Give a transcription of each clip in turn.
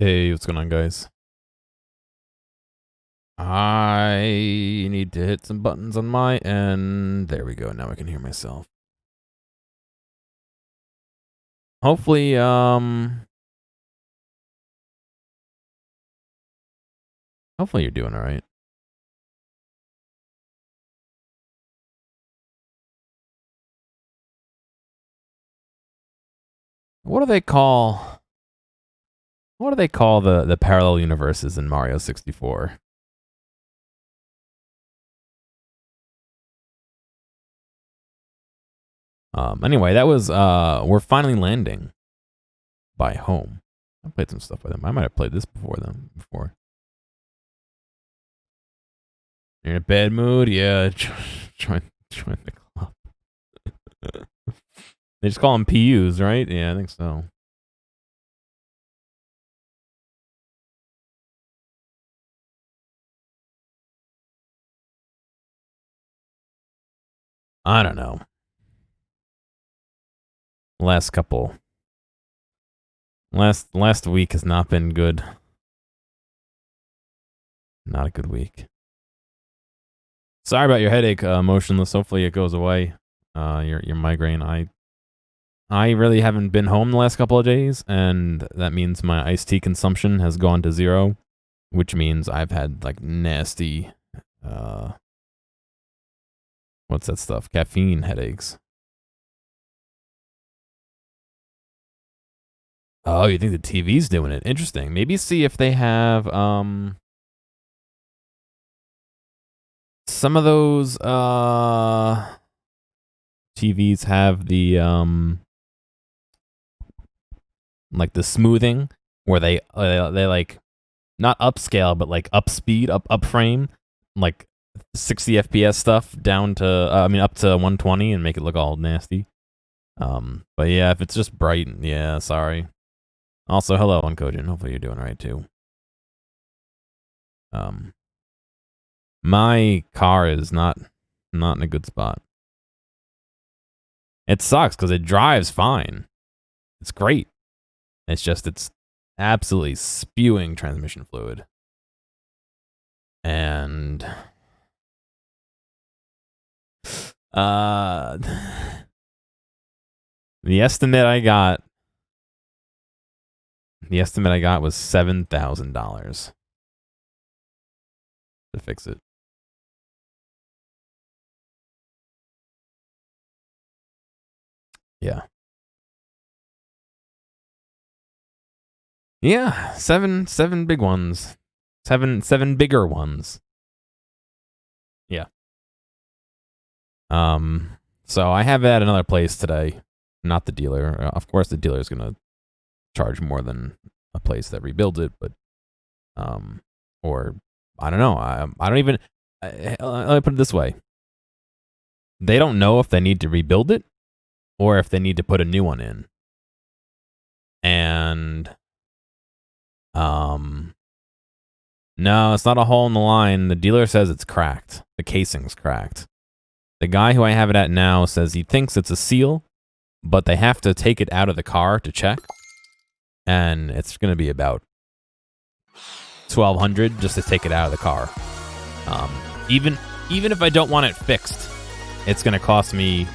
Hey, what's going on, guys? I need to hit some buttons on my end. There we go. Now I can hear myself. Hopefully, hopefully you're doing all right. What do they call the parallel universes in Mario 64? Anyway, that was we're finally landing by home. I played some stuff with them. I might have played this before. You're in a bad mood? Yeah, join the club. They just call them PUs, right? Yeah, I think so. I don't know. Last week has not been good. Not a good week. Sorry about your headache, Motionless. Hopefully it goes away. Your migraine. I really haven't been home the last couple of days, and that means my iced tea consumption has gone to 0, which means I've had like nasty what's that stuff? Caffeine headaches. Oh, you think the TV's doing it? Interesting. Maybe see if they have some of those TVs have the like the smoothing where they like not upscale but like up speed, up frame, like 60 FPS stuff down to up to 120 and make it look all nasty. But yeah, if it's just bright, yeah, sorry. Also, hello, Uncogent. Hopefully you're doing all right too. My car is not in a good spot. It sucks because it drives fine. It's great. It's absolutely spewing transmission fluid. And the estimate I got was $7,000 to fix it. Yeah. Yeah, seven big ones. Seven bigger ones. Yeah. So I have it at another place today, not the dealer. Of course, the dealer is gonna charge more than a place that rebuilds it, but or I don't know. I don't even. Let me put it this way: they don't know if they need to rebuild it or if they need to put a new one in. And no, it's not a hole in the line. The dealer says it's cracked. The casing's cracked. The guy who I have it at now says he thinks it's a seal, but they have to take it out of the car to check. And it's going to be about $1,200 just to take it out of the car. Even if I don't want it fixed, it's going to cost me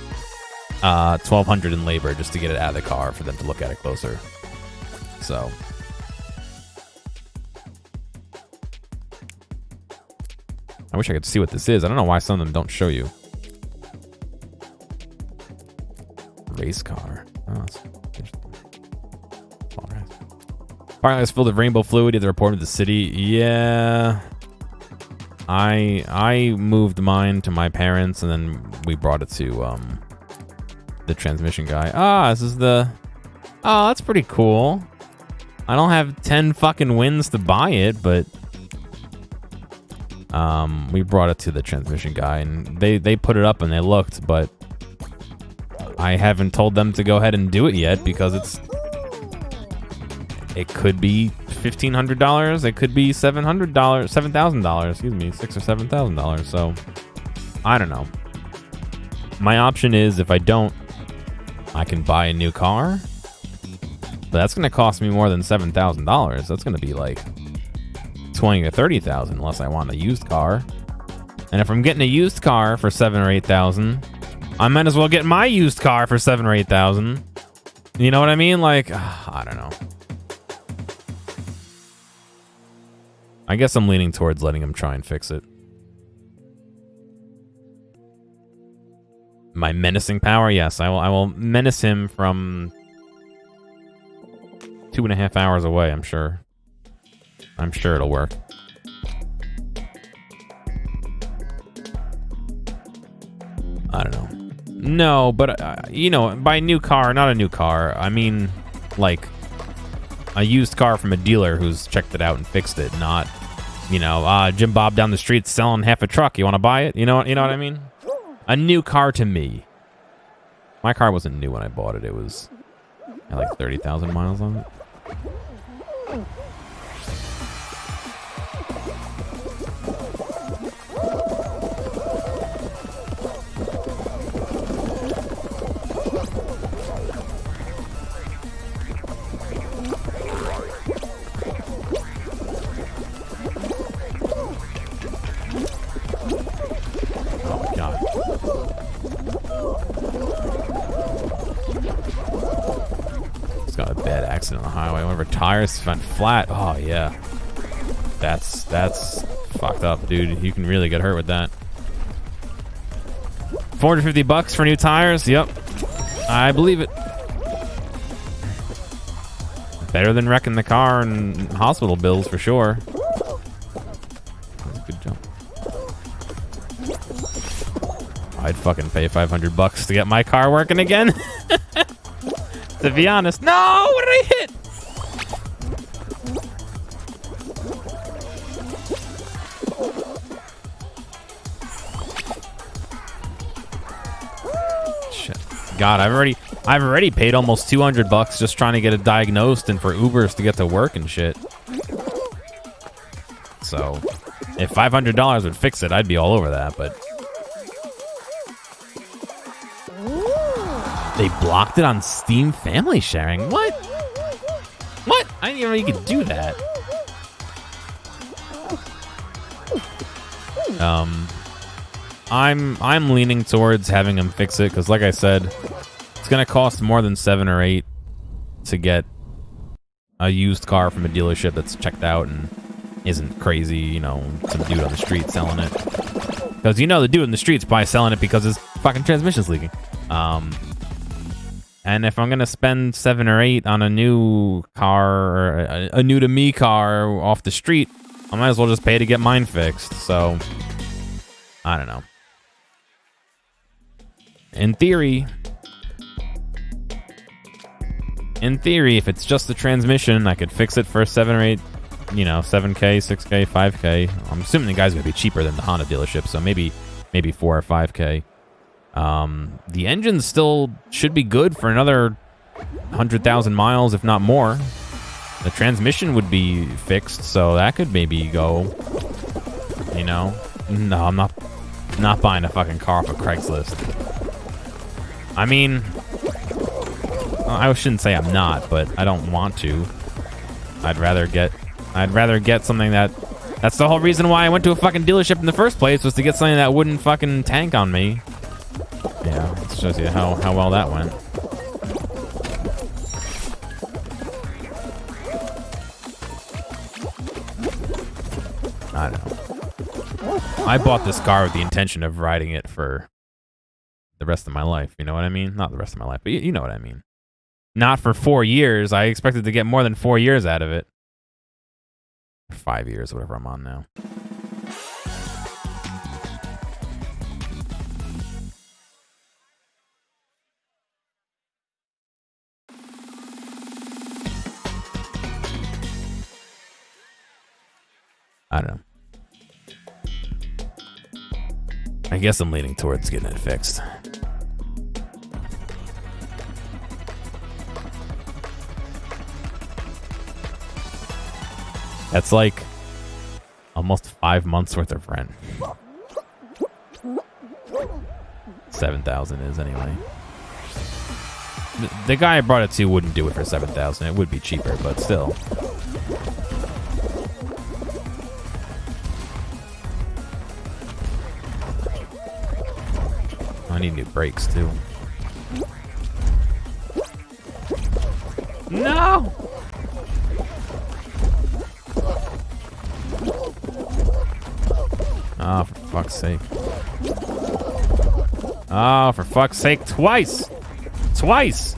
$1,200 in labor just to get it out of the car for them to look at it closer. So I wish I could see what this is. I don't know why some of them don't show you. Race car. Oh, that's interesting. Parking lot is filled with rainbow fluid. You have to report to the city. Yeah. I moved mine to my parents, and then we brought it to the transmission guy. This is the... Oh, that's pretty cool. I don't have 10 fucking wins to buy it, but... we brought it to the transmission guy, and they put it up and they looked, but I haven't told them to go ahead and do it yet because it could be $1,500, it could be $7,000, excuse me, $6,000 or $7,000. So I don't know. My option is if I don't, I can buy a new car. But that's going to cost me more than $7,000. That's going to be like 20 or 30,000 unless I want a used car. And if I'm getting a used car for 7 or 8,000, I might as well get my used car for 7 or 8,000. You know what I mean? Like, I don't know. I guess I'm leaning towards letting him try and fix it. My menacing power? Yes, I will menace him from 2.5 hours away, I'm sure. I'm sure it'll work. I don't know. No, but, you know, by new car, not a new car. I mean, like, a used car from a dealer who's checked it out and fixed it, not, you know, Jim Bob down the street selling half a truck. You want to buy it? You know what I mean? A new car to me. My car wasn't new when I bought it. It was had like 30,000 miles on it. On the highway. One of her tires went flat. Oh yeah, that's fucked up, dude. You can really get hurt with that. $450 for new tires. Yep, I believe it. Better than wrecking the car and hospital bills for sure. That's a good jump. I'd fucking pay $500 to get my car working again. To be honest. No! What did I hit? Shit. God, I've already paid almost $200 just trying to get it diagnosed and for Ubers to get to work and shit. So, if $500 would fix it, I'd be all over that, but they blocked it on Steam Family Sharing. What? What? I didn't even know you could do that. I'm leaning towards having him fix it because, like I said, it's gonna cost more than 7 or 8 to get a used car from a dealership that's checked out and isn't crazy. You know, some dude on the street selling it. Because you know the dude in the street's probably selling it because his fucking transmission's leaking. And if I'm going to spend 7 or 8 on a new car, or a new-to-me car off the street, I might as well just pay to get mine fixed. So, I don't know. In theory, if it's just the transmission, I could fix it for 7 or 8, you know, 7K, 6K, 5K. I'm assuming the guy's going to be cheaper than the Honda dealership, so maybe 4 or 5K. The engine still should be good for another 100,000 miles, if not more. The transmission would be fixed, so that could maybe go, you know. No, I'm not buying a fucking car off of Craigslist. I mean, I shouldn't say I'm not, but I don't want to. I'd rather get something that's the whole reason why I went to a fucking dealership in the first place, was to get something that wouldn't fucking tank on me. Yeah, it shows you how well that went. I don't know. I bought this car with the intention of riding it for the rest of my life. You know what I mean? Not the rest of my life, but you know what I mean. Not for 4 years. I expected to get more than 4 years out of it. 5 years, whatever I'm on now. I don't know. I guess I'm leaning towards getting it fixed. That's like almost 5 months worth of rent. 7,000 is anyway. The guy I brought it to wouldn't do it for 7,000. It would be cheaper, but still. I need new brakes too. No! Oh, for fuck's sake. Oh, for fuck's sake, twice! Twice!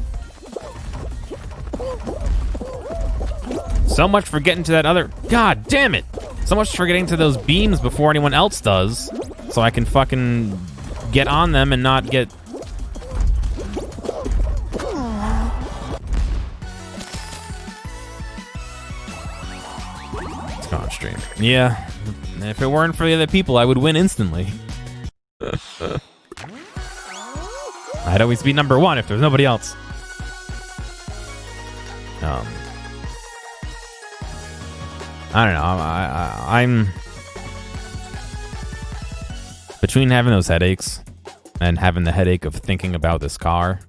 So much for getting to that other... God damn it! So much for getting to those beams before anyone else does, so I can fucking get on them and not get... Let's go on stream. Yeah. If it weren't for the other people, I would win instantly. I'd always be number one if there's nobody else. I don't know. I'm between having those headaches and having the headache of thinking about this car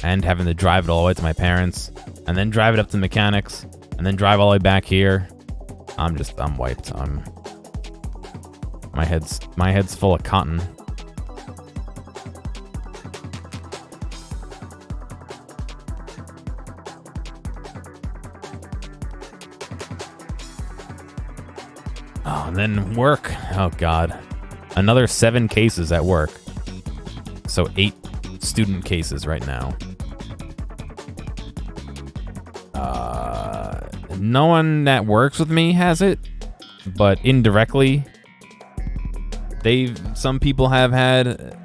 and having to drive it all the way to my parents and then drive it up to mechanics and then drive all the way back here. I'm wiped. My head's full of cotton. Oh, and then work. Oh, God. Another 7 cases at work. So 8 student cases right now. No one that works with me has it, but indirectly, some people have had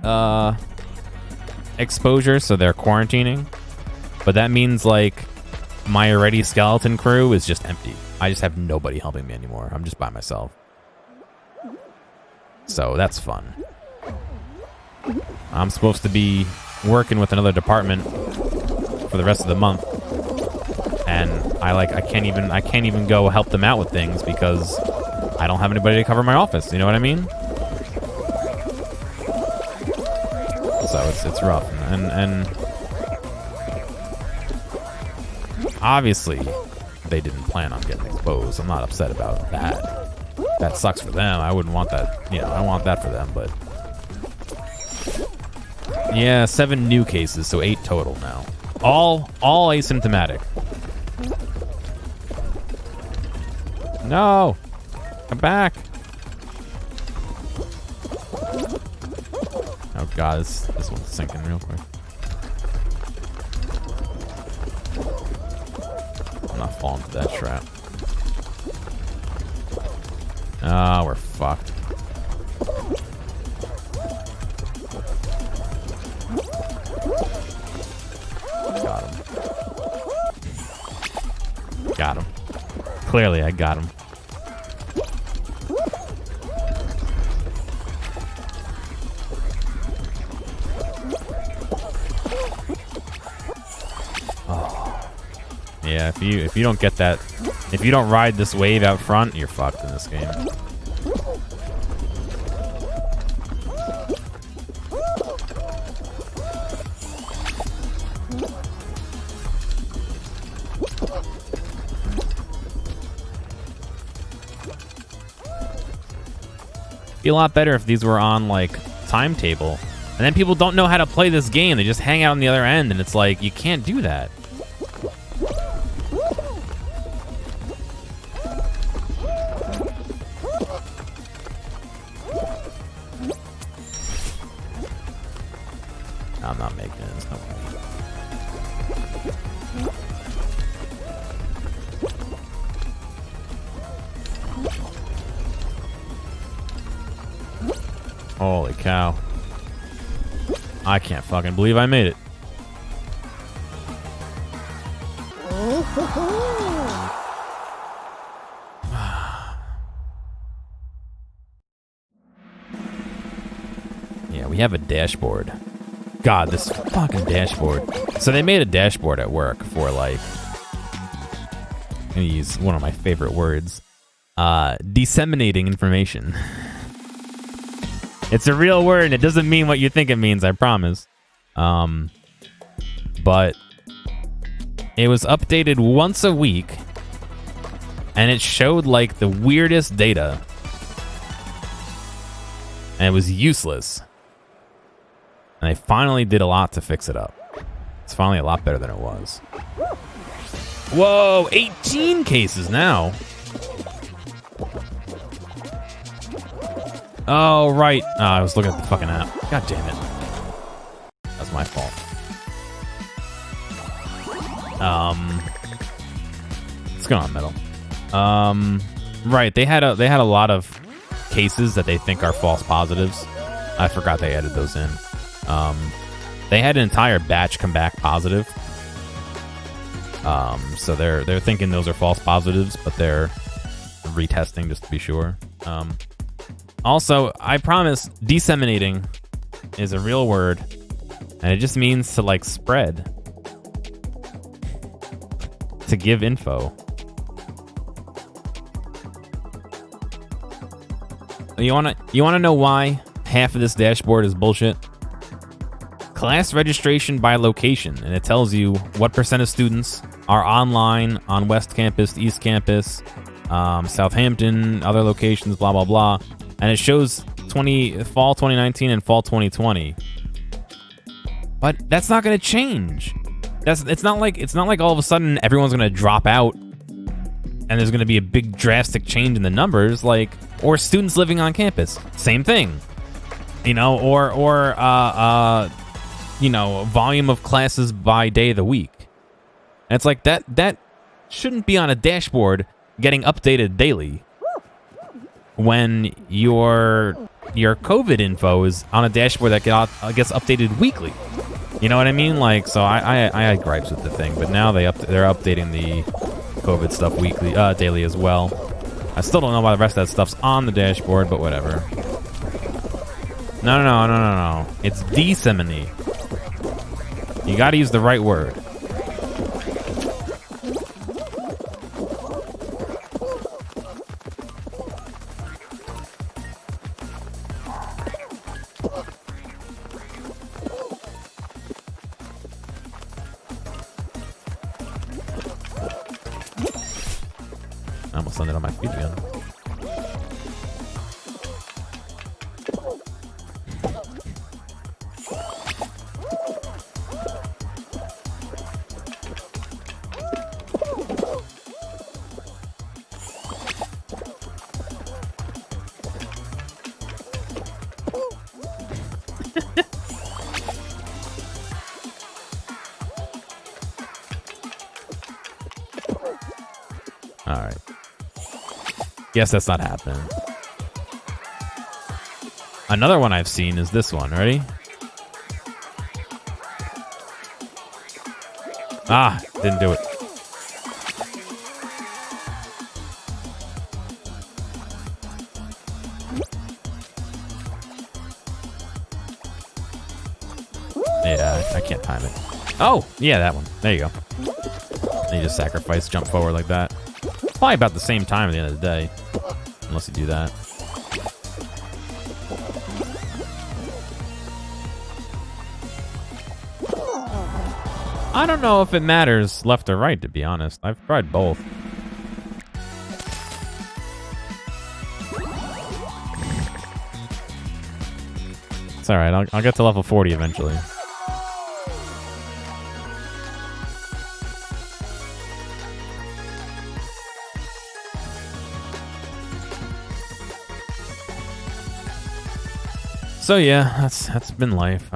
exposure, so they're quarantining. But that means, like, my already skeleton crew is just empty. I just have nobody helping me anymore. I'm just by myself. So that's fun. I'm supposed to be working with another department for the rest of the month. And I can't even go help them out with things because I don't have anybody to cover my office. You know what I mean? So it's rough. And obviously they didn't plan on getting exposed. I'm not upset about that. That sucks for them. I wouldn't want that. You know, I don't want that for them, but yeah, 7 new cases, so 8 total now. All asymptomatic. No! Come back! Oh god, this one's sinking real quick. I'm not falling into that trap. Ah, we're fucked. Got him. Clearly, I got him. Oh. Yeah, if you don't get that, if you don't ride this wave out front, you're fucked in this game. Be a lot better if these were on like timetable, and then people don't know how to play this game. They just hang out on the other end, and it's like you can't do that. I'm not making it. It's no way. Holy cow. I can't fucking believe I made it. Yeah, we have a dashboard. God, this fucking dashboard. So they made a dashboard at work for like, I'm gonna use one of my favorite words, disseminating information. It's a real word, and it doesn't mean what you think it means, I promise. but it was updated once a week, and it showed like the weirdest data, and it was useless. And they finally did a lot to fix it up. It's finally a lot better than it was. Whoa, 18 cases now. Oh, right. Oh, I was looking at the fucking app. God damn it. That's my fault. What's going on, Metal? Right. They had a lot of cases that they think are false positives. I forgot they added those in. They had an entire batch come back positive. So they're thinking those are false positives, but they're retesting just to be sure. Also, I promise, disseminating is a real word, and it just means to like spread, to give info. You wanna know why half of this dashboard is bullshit? Class registration by location, and it tells you what % of students are online on West Campus, East Campus, Southampton, other locations, blah blah blah, and it shows fall 2019 and fall 2020. But that's not going to change. It's not like all of a sudden everyone's going to drop out and there's going to be a big drastic change in the numbers, or students living on campus. Same thing, or volume of classes by day of the week. And it's like that shouldn't be on a dashboard getting updated daily when your COVID info is on a dashboard that gets updated weekly. You know what I mean? So I had gripes with the thing, but now they're updating the COVID stuff weekly, daily as well. I still don't know why the rest of that stuff's on the dashboard, but whatever. No. It's disseminate. You got to use the right word. I almost landed on my feet again. All right. Guess that's not happening. Another one I've seen is this one. Ready? Ah, didn't do it. Yeah, I can't time it. Oh, yeah, that one. There you go. And you just sacrifice, jump forward like that. It's probably about the same time at the end of the day. Unless you do that. I don't know if it matters left or right, to be honest. I've tried both. It's alright, I'll get to level 40 eventually. So yeah, that's been life.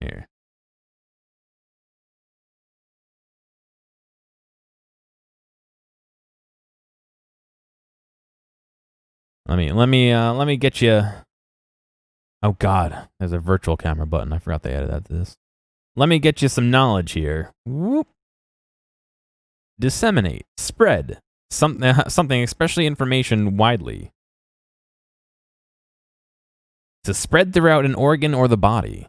Here. Let me get you. Oh God, there's a virtual camera button. I forgot they added that to this. Let me get you some knowledge here. Whoop. Disseminate, spread, something, especially information widely. To spread throughout an organ or the body.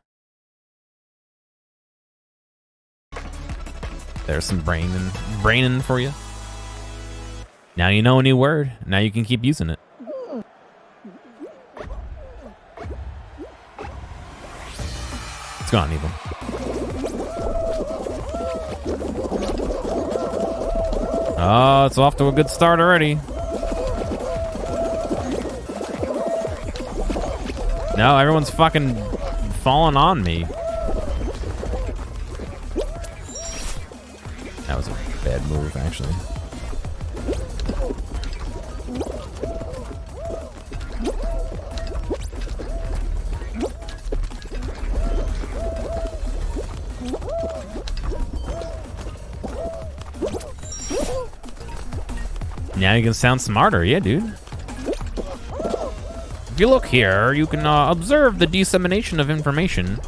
There's some braining for you. Now you know a new word. Now you can keep using it. What's going on, Evil? Oh, it's off to a good start already. No, everyone's fucking falling on me. That was a bad move, actually. Now you can sound smarter, yeah, dude. If you look here, you can observe the dissemination of information.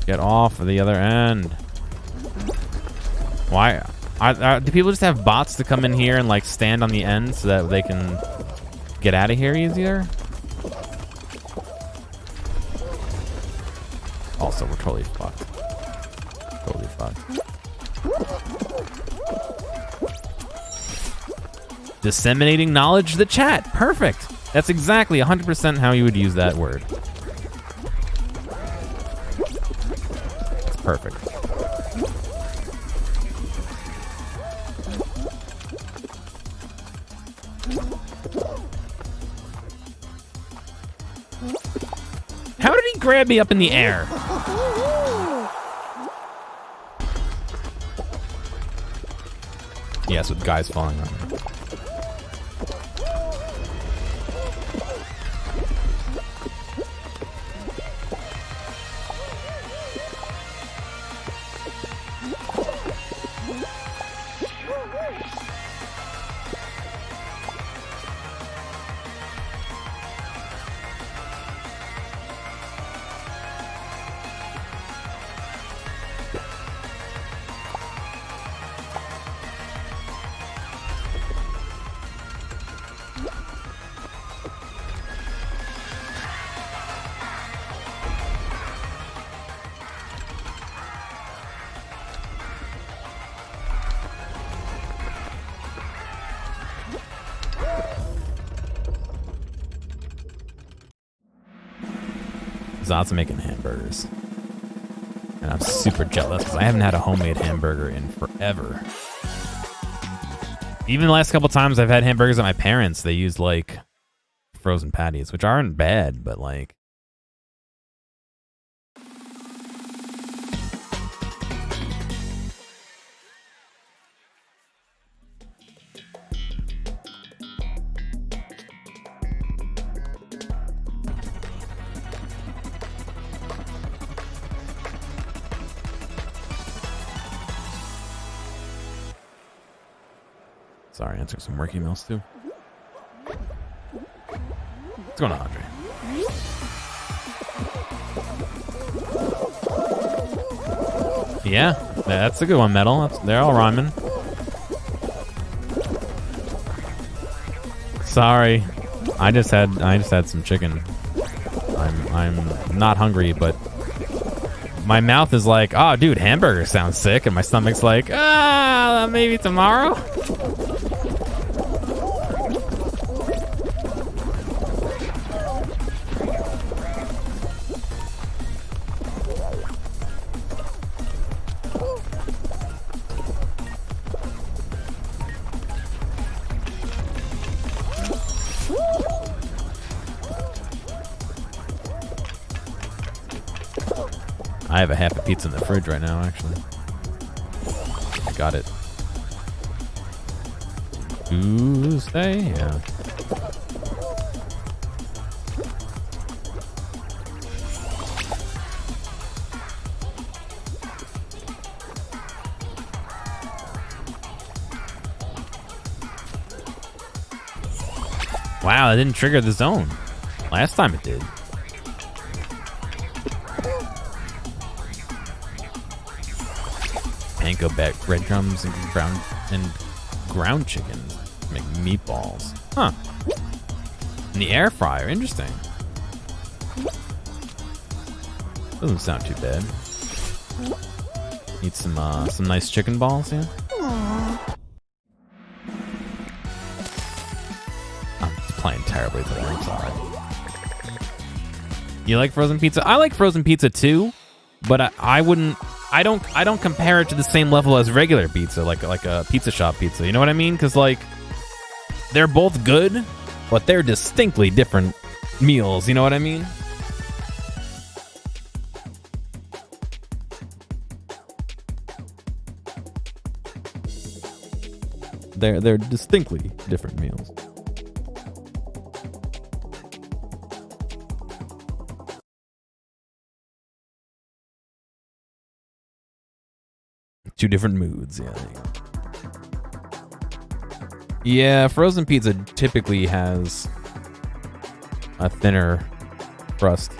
Get off of the other end. Why? Do people just have bots to come in here and like stand on the end so that they can get out of here easier? Also, we're totally fucked. Totally fucked. Disseminating knowledge to the chat. Perfect. That's exactly 100% how you would use that word. It's perfect. How did he grab me up in the air? Yes, with guys falling on me. Zot's making hamburgers. And I'm super jealous because I haven't had a homemade hamburger in forever. Even the last couple times I've had hamburgers at my parents', they used like frozen patties, which aren't bad, but like... Sorry, answering some work emails too. What's going on, Andre? Yeah, that's a good one, Metal. They're all rhyming. Sorry, I just had some chicken. I'm not hungry, but my mouth is like, oh, dude, hamburger sounds sick, and my stomach's like, maybe tomorrow. I have a half a pizza in the fridge right now, actually. I got it. Tuesday? Yeah. Wow, that didn't trigger the zone. Last time it did. Panko bet breadcrumbs and ground chicken make meatballs. Huh. In the air fryer, interesting. Doesn't sound too bad. Eat some nice chicken balls, yeah? I'm playing terribly today, I'm sorry. You like frozen pizza? I like frozen pizza too, but I don't compare it to the same level as regular pizza, like a pizza shop pizza. You know what I mean? Because like they're both good, but they're distinctly different meals. You know what I mean? They're distinctly different meals. Two different moods, yeah. Yeah, frozen pizza typically has a thinner crust.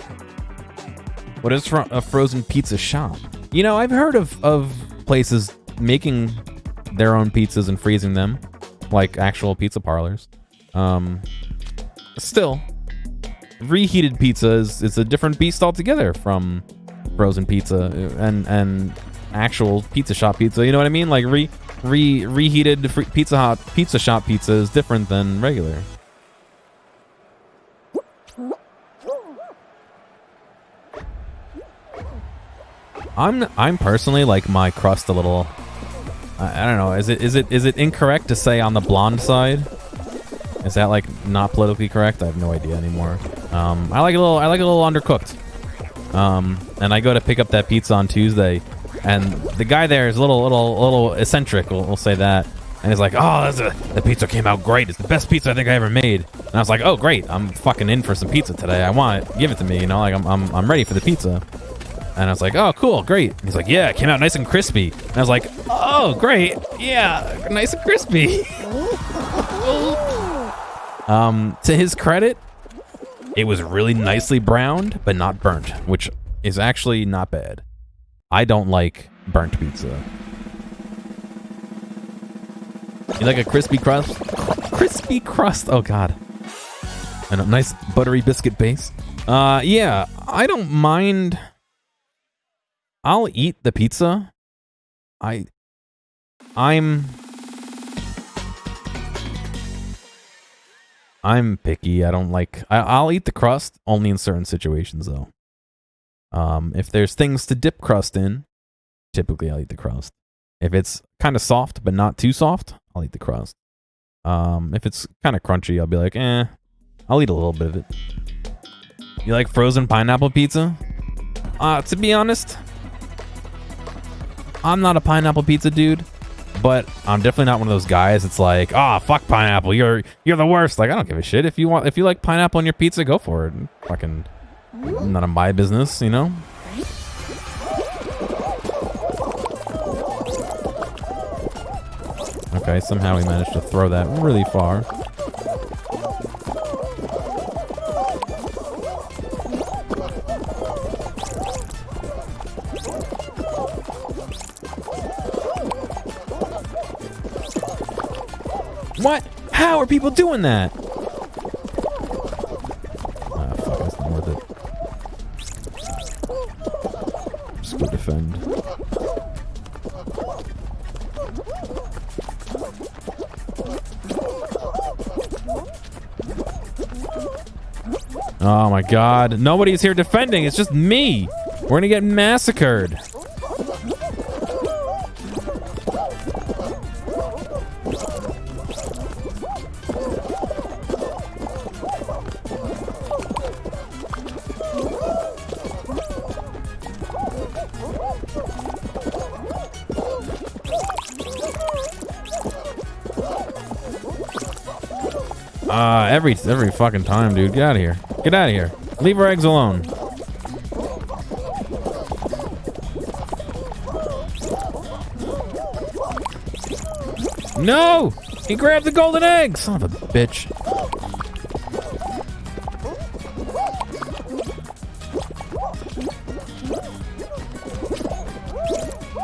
What is a frozen pizza shop? You know, I've heard of places making their own pizzas and freezing them, like actual pizza parlors. Still, reheated pizza is a different beast altogether from frozen pizza and actual pizza shop pizza. You know what I mean? Like reheated pizza shop pizza is different than regular. I'm personally like my crust a little. I don't know. Is it incorrect to say on the blonde side? Is that like not politically correct? I have no idea anymore. I like a little undercooked. And I go to pick up that pizza on Tuesday, and the guy there is a little eccentric. We'll say that. And he's like, "Oh, the pizza came out great. It's the best pizza I think I ever made." And I was like, "Oh, great! I'm fucking in for some pizza today. I want it. Give it to me. You know, like I'm ready for the pizza." And I was like, "Oh, cool, great." And he's like, "Yeah, it came out nice and crispy." And I was like, "Oh, great, yeah, nice and crispy." To his credit, it was really nicely browned, but not burnt, which is actually not bad. I don't like burnt pizza. You like a crispy crust? Crispy crust. Oh God, and a nice buttery biscuit base. Yeah, I don't mind. I'll eat the pizza. I'm picky. I don't like. I'll eat the crust only in certain situations, though. If there's things to dip crust in, typically I'll eat the crust. If it's kind of soft but not too soft, I'll eat the crust. If it's kind of crunchy, I'll be like, I'll eat a little bit of it. You like frozen pineapple pizza? To be honest, I'm not a pineapple pizza dude, but I'm definitely not one of those guys. It's like, fuck pineapple. You're the worst. Like, I don't give a shit. If you like pineapple on your pizza, go for it. Fucking none of my business, you know? Okay, somehow we managed to throw that really far. What? How are people doing that? Fuck, that's not worth it. Just go defend. Oh my God. Nobody's here defending. It's just me. We're gonna get massacred. Every fucking time, dude. Get out of here. Get out of here. Leave our eggs alone. No! He grabbed the golden egg! Son of a bitch.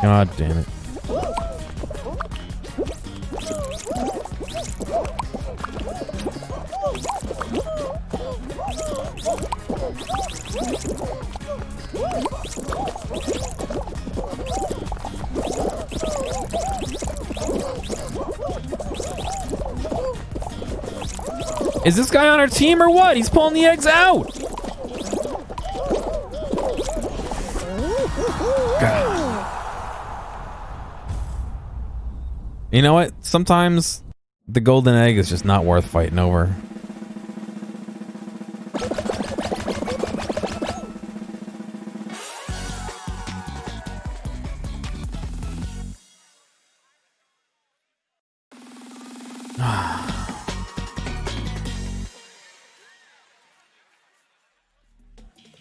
God damn it. Is this guy on our team or what? He's pulling the eggs out. God. You know what? Sometimes the golden egg is just not worth fighting over.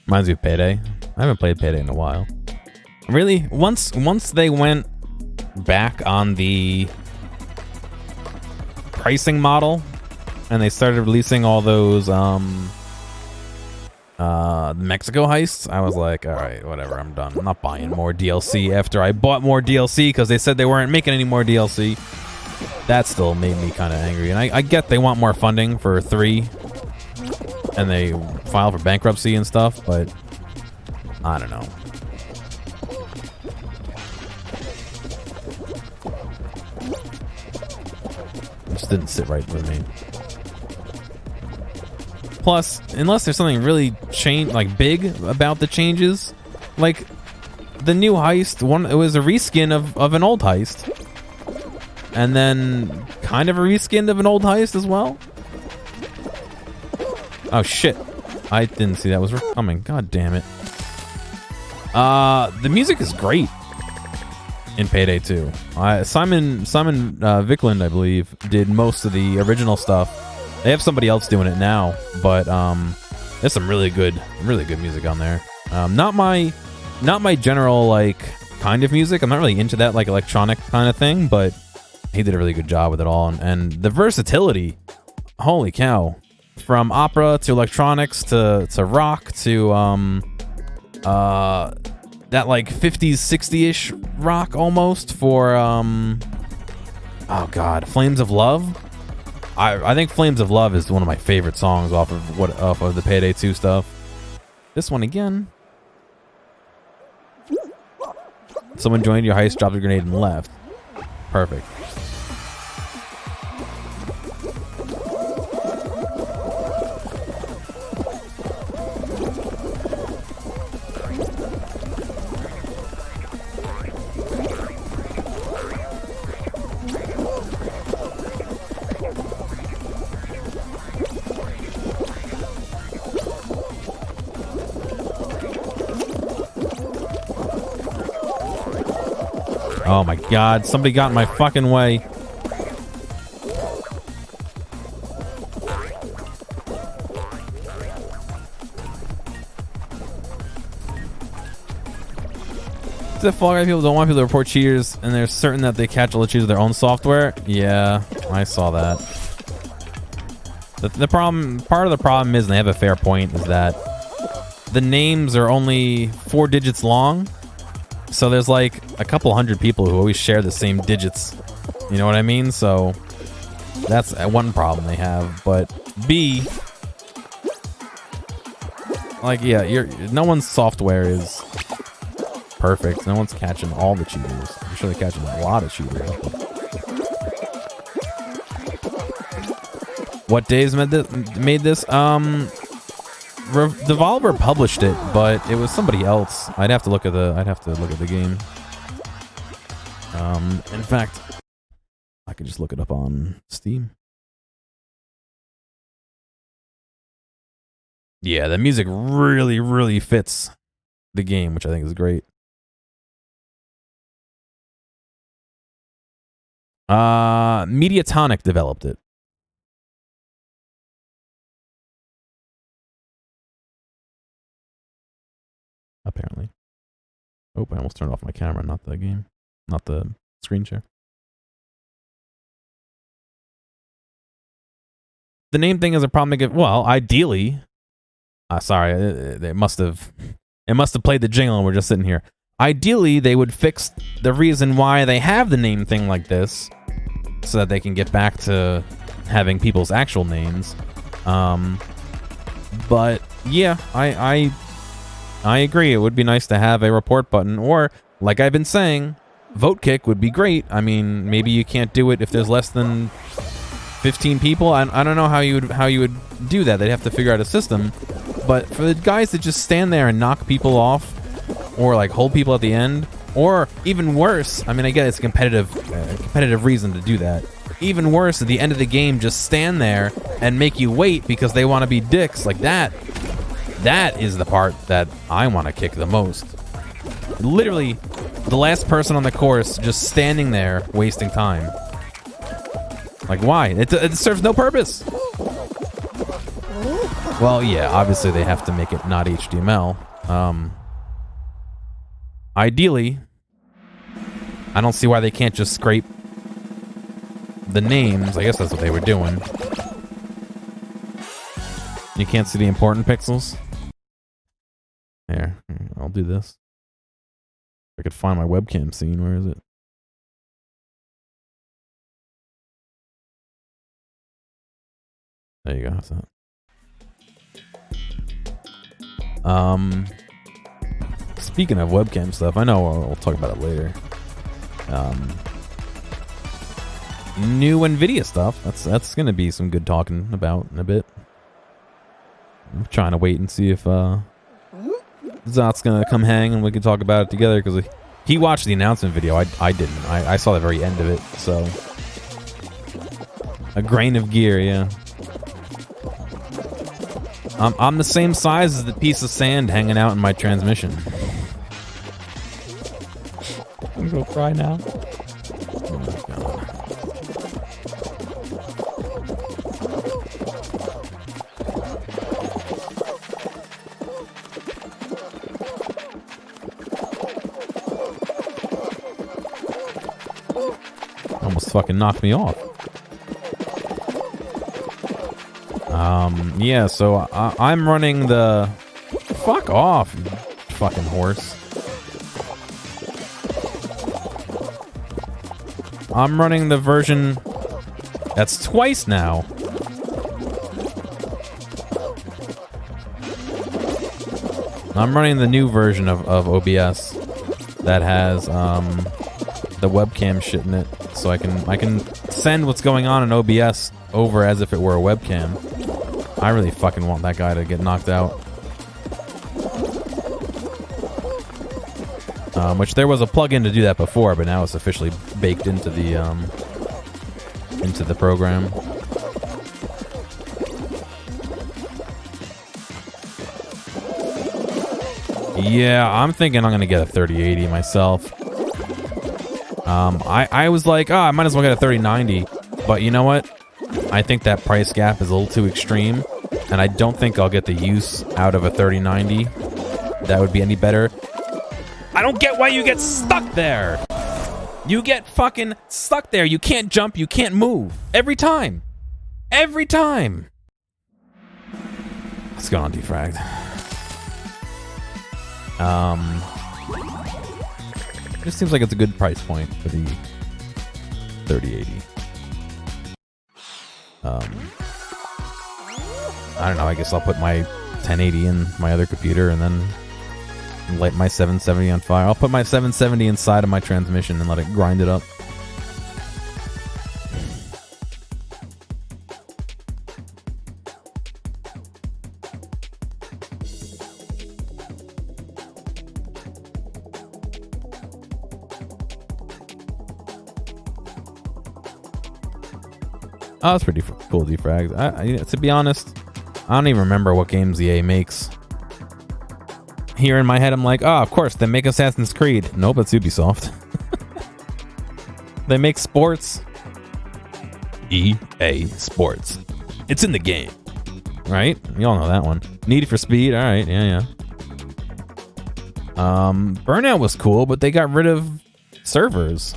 Reminds me of Payday. I haven't played Payday in a while. Really? Once they went back on the pricing model and they started releasing all those Mexico heists, I was like, all right, whatever, I'm done. I'm not buying more DLC after I bought more DLC because they said they weren't making any more DLC. That still made me kind of angry. And I get they want more funding for 3 and they file for bankruptcy and stuff, but I don't know. It just didn't sit right with me. Plus, unless there's something really big about the changes, like the new heist, it was a reskin of an old heist. And then kind of a reskin of an old heist as well. Oh shit. I didn't see that was coming. God damn it. The music is great in Payday 2. Simon Viklund, I believe, did most of the original stuff. They have somebody else doing it now, but there's some really good music on there. Not my general kind of music. I'm not really into that electronic kind of thing, but he did a really good job with it all, and the versatility. Holy cow. From opera to electronics to rock to that 50s 60ish rock almost for oh god, Flames of Love. I think Flames of Love is one of my favorite songs off of the Payday 2 stuff. This one again. Someone joined your heist, dropped a grenade and left. Perfect. Oh my god, somebody got in my fucking way. The Fall Guy people don't want people to report cheaters, and they're certain that they catch all the cheaters with their own software. Yeah, I saw that. The problem, part of the problem is, and they have a fair point, is that the names are only 4 digits long. So there's a couple hundred people who always share the same digits. You know what I mean? So that's one problem they have. But B, yeah, no one's software is perfect. No one's catching all the cheaters. I'm sure they're catching a lot of cheaters. What days made this? Devolver published it, but it was somebody else. I'd have to look at the game. In fact, I could just look it up on Steam. Yeah, the music really, really fits the game, which I think is great. Mediatonic developed it. Apparently. Oh, I almost turned off my camera, not the game. Not the screen share. The name thing is a problem. Well, ideally... sorry, it must have played the jingle and we're just sitting here. Ideally, they would fix the reason why they have the name thing like this so that they can get back to having people's actual names. But, yeah, I agree. It would be nice to have a report button, or, like I've been saying, vote kick would be great. I mean, maybe you can't do it if there's less than 15 people. I don't know how you would do that. They'd have to figure out a system. But for the guys that just stand there and knock people off, or like hold people at the end, or even worse, I mean, I get it's a competitive reason to do that. Even worse, at the end of the game, just stand there and make you wait because they want to be dicks like that. That is the part that I want to kick the most. Literally, the last person on the course just standing there wasting time. Like, why? It serves no purpose. Well, yeah, obviously they have to make it not HTML. Ideally, I don't see why they can't just scrape the names. I guess that's what they were doing. You can't see the important pixels? Here, I'll do this. If I could find my webcam scene. Where is it? There you go. That's that. Speaking of webcam stuff, I know I'll talk about it later. New NVIDIA stuff. That's gonna be some good talking about in a bit. I'm trying to wait and see if Zot's gonna come hang and we can talk about it together, because he watched the announcement video. I didn't. I saw the very end of it. So a grain of gear, yeah. I'm the same size as the piece of sand hanging out in my transmission. I'm gonna go cry now. Oh my God. Almost fucking knocked me off. Yeah, so I'm running the... Fuck off, you fucking horse. I'm running the version that's twice now. I'm running the new version of OBS that has the webcam shit in it, so I can send what's going on in OBS over as if it were a webcam. I really fucking want that guy to get knocked out. Which there was a plugin to do that before, but now it's officially baked into the program. Yeah, I'm thinking I'm gonna get a 3080 myself. I was like, I might as well get a 3090, but you know what? I think that price gap is a little too extreme, and I don't think I'll get the use out of a 3090 that would be any better. I don't get why you get stuck there. You get fucking stuck there. You can't jump. You can't move. Every time. Every time. Let's go on defragged. It just seems like it's a good price point for the 3080. I don't know, I guess I'll put my 1080 in my other computer and then light my 770 on fire. I'll put my 770 inside of my transmission and let it grind it up. Oh, that's pretty cool defrags. To be honest, I don't even remember what games EA makes. Here in my head, I'm like, oh, of course, they make Assassin's Creed. Nope, it's Ubisoft. They make sports. EA Sports. It's in the game. Right? You all know that one. Need for Speed. All right, yeah. Burnout was cool, but they got rid of servers.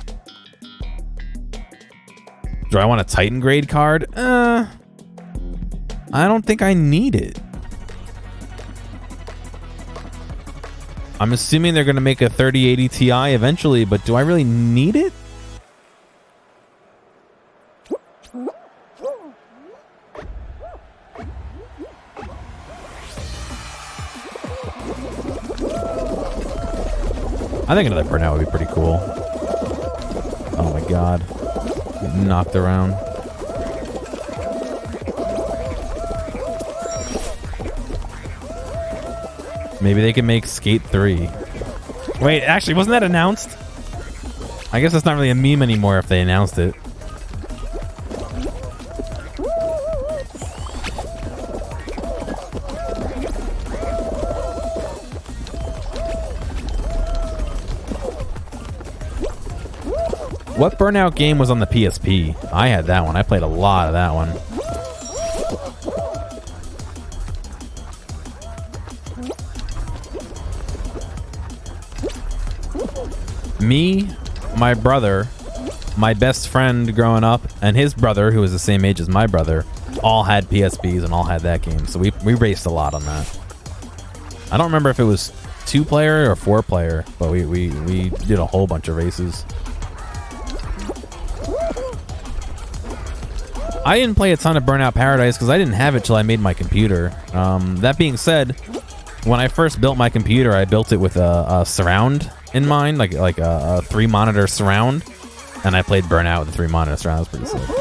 Do I want a Titan grade card? I don't think I need it. I'm assuming they're going to make a 3080 Ti eventually, but do I really need it? I think another Burnout would be pretty cool. Oh my god. Get knocked around. Maybe they can make Skate 3. Wait, actually, wasn't that announced? I guess it's not really a meme anymore if they announced it. What Burnout game was on the PSP? I had that one. I played a lot of that one. Me, my brother, my best friend growing up, and his brother, who was the same age as my brother, all had PSPs and all had that game. So we raced a lot on that. I don't remember if it was 2-player or 4-player, but we did a whole bunch of races. I didn't play a ton of Burnout Paradise because I didn't have it till I made my computer. That being said, when I first built my computer, I built it with a surround in mind, like a 3-monitor surround, and I played Burnout with a 3-monitor surround. It was pretty sick.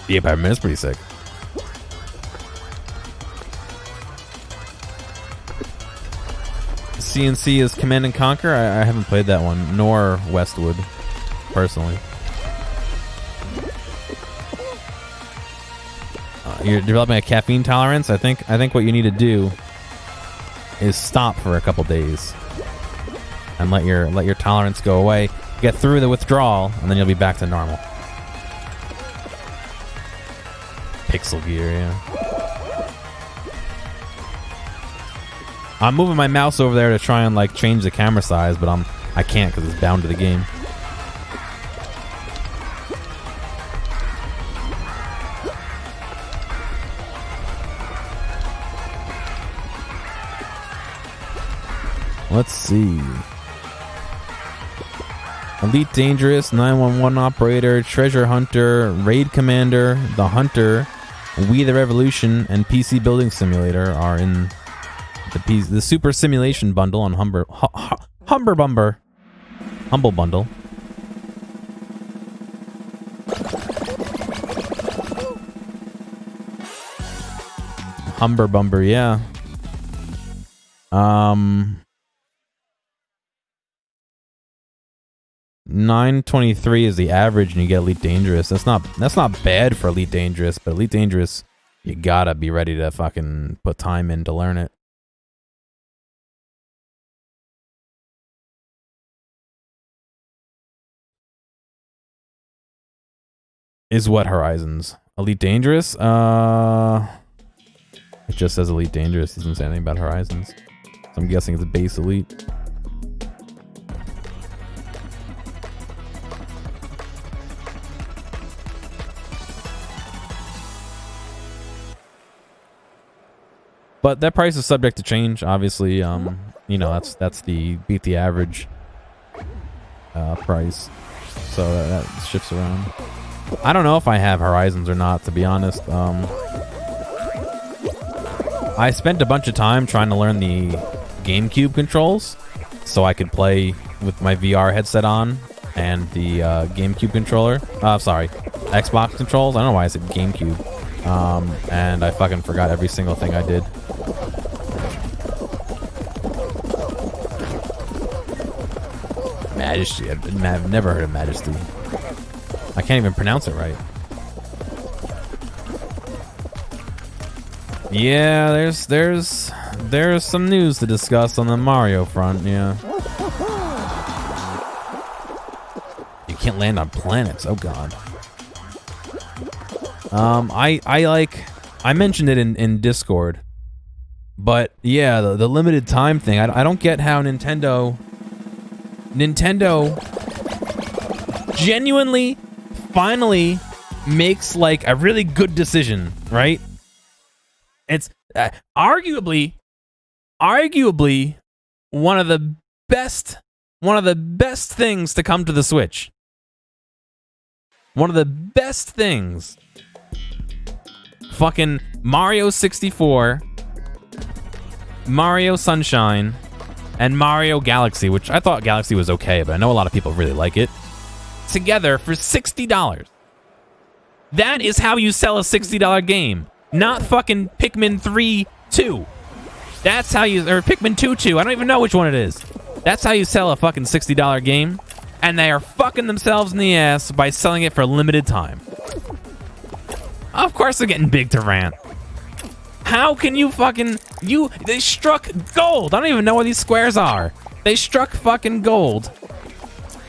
The Empire Minute is pretty sick. CNC is Command and Conquer. I haven't played that one, nor Westwood, personally. You're developing a caffeine tolerance. I think what you need to do is stop for a couple days and let your tolerance go away. Get through the withdrawal, and then you'll be back to normal. Pixel gear, yeah. I'm moving my mouse over there to try and like change the camera size, but I can't because it's bound to the game. Let's see. Elite Dangerous, 911 Operator, Treasure Hunter, Raid Commander, The Hunter, We the Revolution, and PC Building Simulator are in the Super Simulation Bundle on Humble Bundle. Humber Bumber, yeah. 923 is the average, and you get Elite Dangerous. That's not bad for Elite Dangerous, but Elite Dangerous, you gotta be ready to fucking put time in to learn it. Is what Horizons? Elite Dangerous? It just says Elite Dangerous. It doesn't say anything about Horizons. So I'm guessing it's a base Elite. But that price is subject to change, obviously. You know, that's the beat the average price. So that shifts around. I don't know if I have Horizons or not, to be honest. I spent a bunch of time trying to learn the GameCube controls so I could play with my VR headset on and the GameCube controller. Sorry, Xbox controls. I don't know why I said GameCube. And I fucking forgot every single thing I did. Majesty. I've never heard of Majesty. I can't even pronounce it right. Yeah, there's some news to discuss on the Mario front, yeah. You can't land on planets, oh god. I mentioned it in Discord. But yeah, the limited time thing, I don't get how Nintendo genuinely finally makes like a really good decision, right? It's arguably one of the best things to come to the Switch. One of the best things. Fucking Mario 64, Mario Sunshine, and Mario Galaxy, which I thought Galaxy was okay, but I know a lot of people really like it. together for $60. That is how you sell a $60 game. Not fucking Pikmin 3 2. That's how you, or Pikmin 2 2. I don't even know which one it is. That's how you sell a fucking $60 game. And they are fucking themselves in the ass by selling it for a limited time. Of course they're getting big to rant. How can you fucking, they struck gold. I don't even know where these squares are. They struck fucking gold.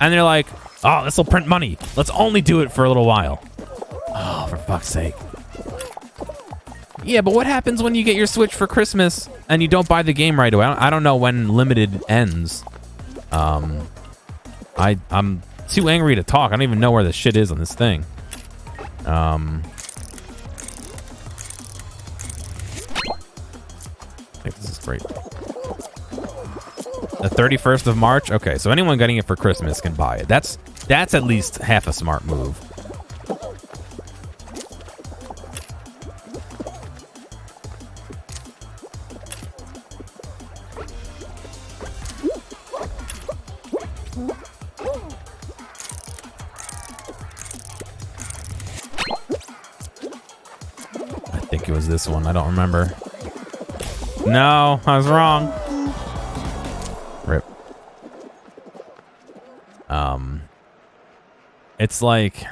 And they're like, oh, this will print money. Let's only do it for a little while. Oh, for fuck's sake. Yeah, but what happens when you get your Switch for Christmas and you don't buy the game right away? I don't know when limited ends. I'm too angry to talk. I don't even know where the shit is on this thing. I think this is great. The 31st of March? Okay, so anyone getting it for Christmas can buy it. That's at least half a smart move. I think it was this one. I don't remember. No, I was wrong. Rip. It's like,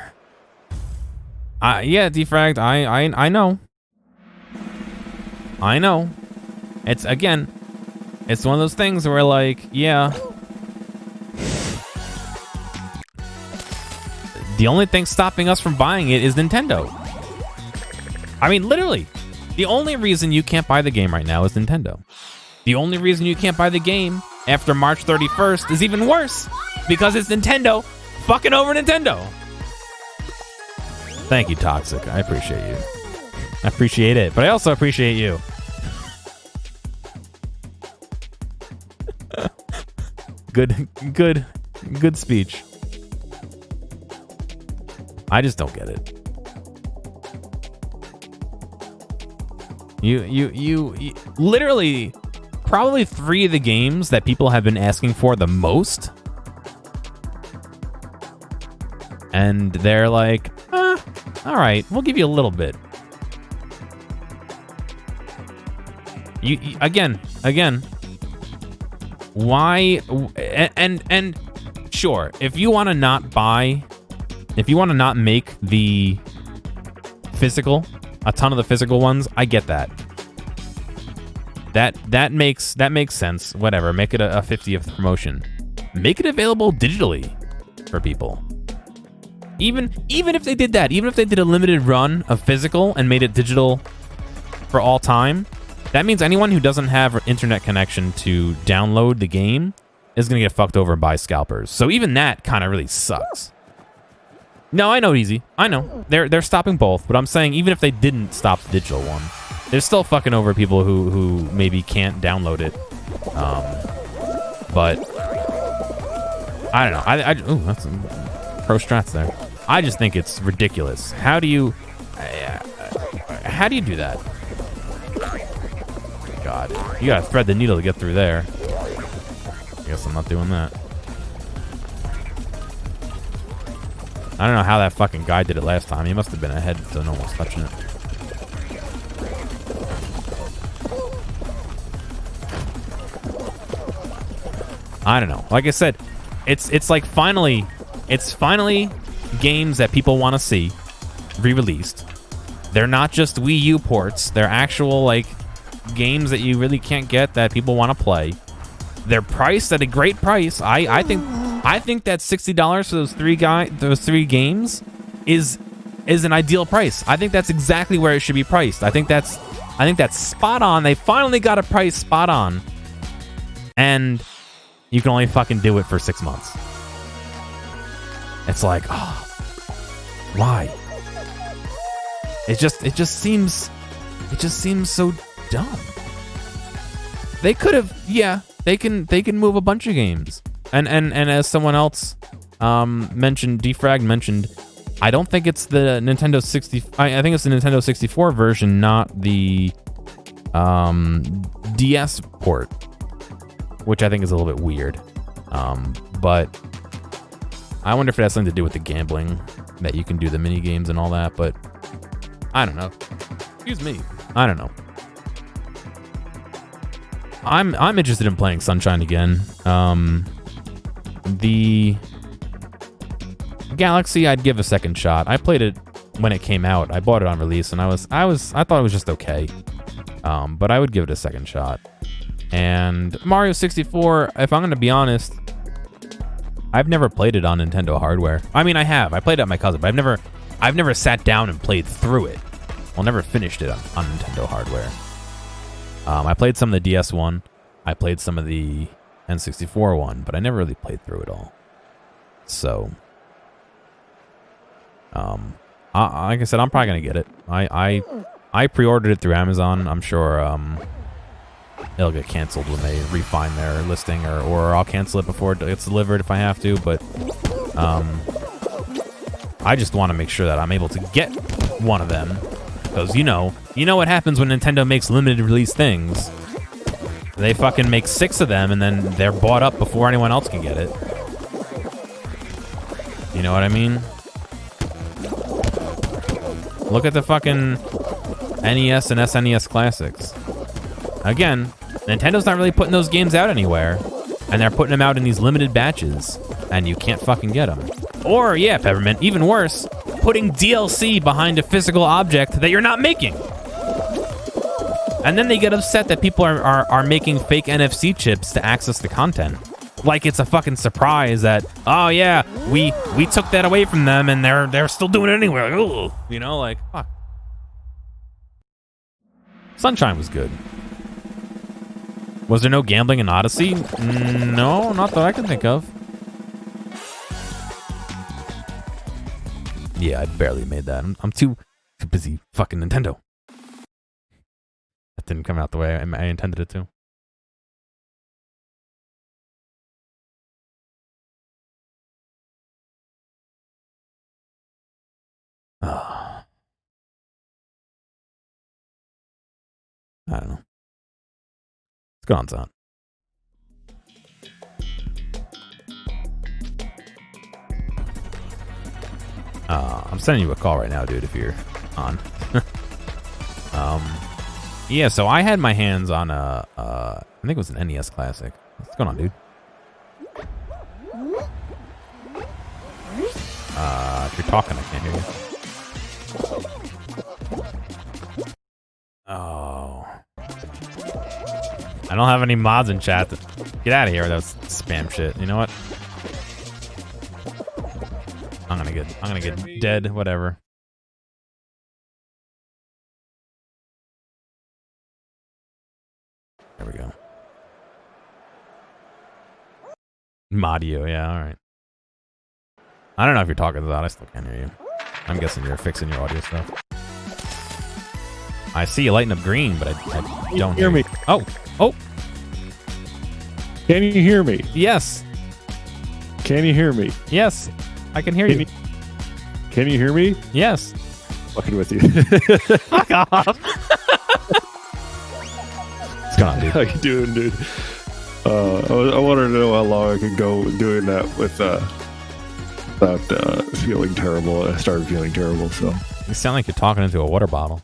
yeah, defragged. I know. I know. It's again, it's one of those things where like, yeah. The only thing stopping us from buying it is Nintendo. I mean, literally, the only reason you can't buy the game right now is Nintendo. The only reason you can't buy the game after March 31st is even worse, because it's Nintendo fucking over Nintendo. Thank you, Toxic. I appreciate you. I appreciate it, but I also appreciate you. Good speech. I just don't get it. You literally, probably 3 of the games that people have been asking for the most, and they're like, all right, we'll give you a little bit. You again, why? And sure, if you want to not buy, if you want to not make the physical, a ton of the physical ones, I get that. That makes sense. Whatever, make it a 50th promotion. Make it available digitally for people. Even if they did that, even if they did a limited run of physical and made it digital for all time, that means anyone who doesn't have an internet connection to download the game is gonna get fucked over by scalpers. So even that kind of really sucks. No, I know, Easy. I know. They're stopping both, but I'm saying even if they didn't stop the digital one, they're still fucking over people who maybe can't download it. But I don't know. Ooh, that's some pro strats there. I just think it's ridiculous. How do you do that? God, you gotta thread the needle to get through there. I guess I'm not doing that. I don't know how that fucking guy did it last time. He must have been ahead to no one's touching it. I don't know. Like I said, it's like finally games that people want to see re-released. They're not just Wii U ports. They're actual like games that you really can't get that people want to play. They're priced at a great price. I think that $60 for those three games is an ideal price. I think that's exactly where it should be priced. I think that's spot on. They finally got a price spot on, and you can only fucking do it for 6 months. It's like, oh, why? It just seems so dumb. They could have, yeah. They can move a bunch of games. And as someone else Defrag mentioned, I don't think it's the Nintendo 60. I think it's the Nintendo 64 version, not the DS port, which I think is a little bit weird. But I wonder if it has something to do with the gambling, that you can do the mini games and all that, but I don't know. Excuse me. I don't know. I'm interested in playing Sunshine again. The Galaxy I'd give a second shot. I played it when it came out. I bought it on release and I thought it was just okay. But I would give it a second shot. And Mario 64, if I'm gonna be honest, I've never played it on Nintendo hardware. I mean, I have. I played it at my cousin, but I've never sat down and played through it. Well, never finished it on Nintendo hardware. I played some of the DS one. I played some of the N64 one, but I never really played through it all. So, like I said, I'm probably gonna get it. I pre-ordered it through Amazon. I'm sure it'll get canceled when they refine their listing, or I'll cancel it before it gets delivered if I have to. But I just want to make sure that I'm able to get one of them, because you know what happens when Nintendo makes limited release things. They fucking make 6 of them and then they're bought up before anyone else can get it. You know what I mean? Look at the fucking NES and SNES classics. Again, Nintendo's not really putting those games out anywhere, and they're putting them out in these limited batches, and you can't fucking get them. Or, yeah, Peppermint, even worse, putting DLC behind a physical object that you're not making. And then they get upset that people are making fake NFC chips to access the content. Like it's a fucking surprise that, oh yeah, we took that away from them and they're still doing it anyway. Like, ooh, you know, like, fuck. Sunshine was good. Was there no gambling in Odyssey? No, not that I can think of. Yeah, I barely made that. I'm too busy fucking Nintendo. That didn't come out the way I intended it to. I don't know. What's going on, son? I'm sending you a call right now, dude, if you're on. Yeah, so I had my hands on I think it was an NES classic. What's going on, dude? If you're talking, I can't hear you. Oh. I don't have any mods in chat. Get out of here with that spam shit. You know what? I'm gonna get dead, whatever. There we go. Modio, yeah, alright. I don't know if you're talking to that, I still can't hear you. I'm guessing you're fixing your audio stuff. I see you lighting up green, but I don't hear me. Oh! Can you hear me? Yes. Can you hear me? Yes. I can hear you. Can you hear me? Yes. Fucking with you. Fuck off. What's going on, dude? How you doing, dude? I wanted to know how long I could go doing that without feeling terrible. I started feeling terrible, so. You sound like you're talking into a water bottle.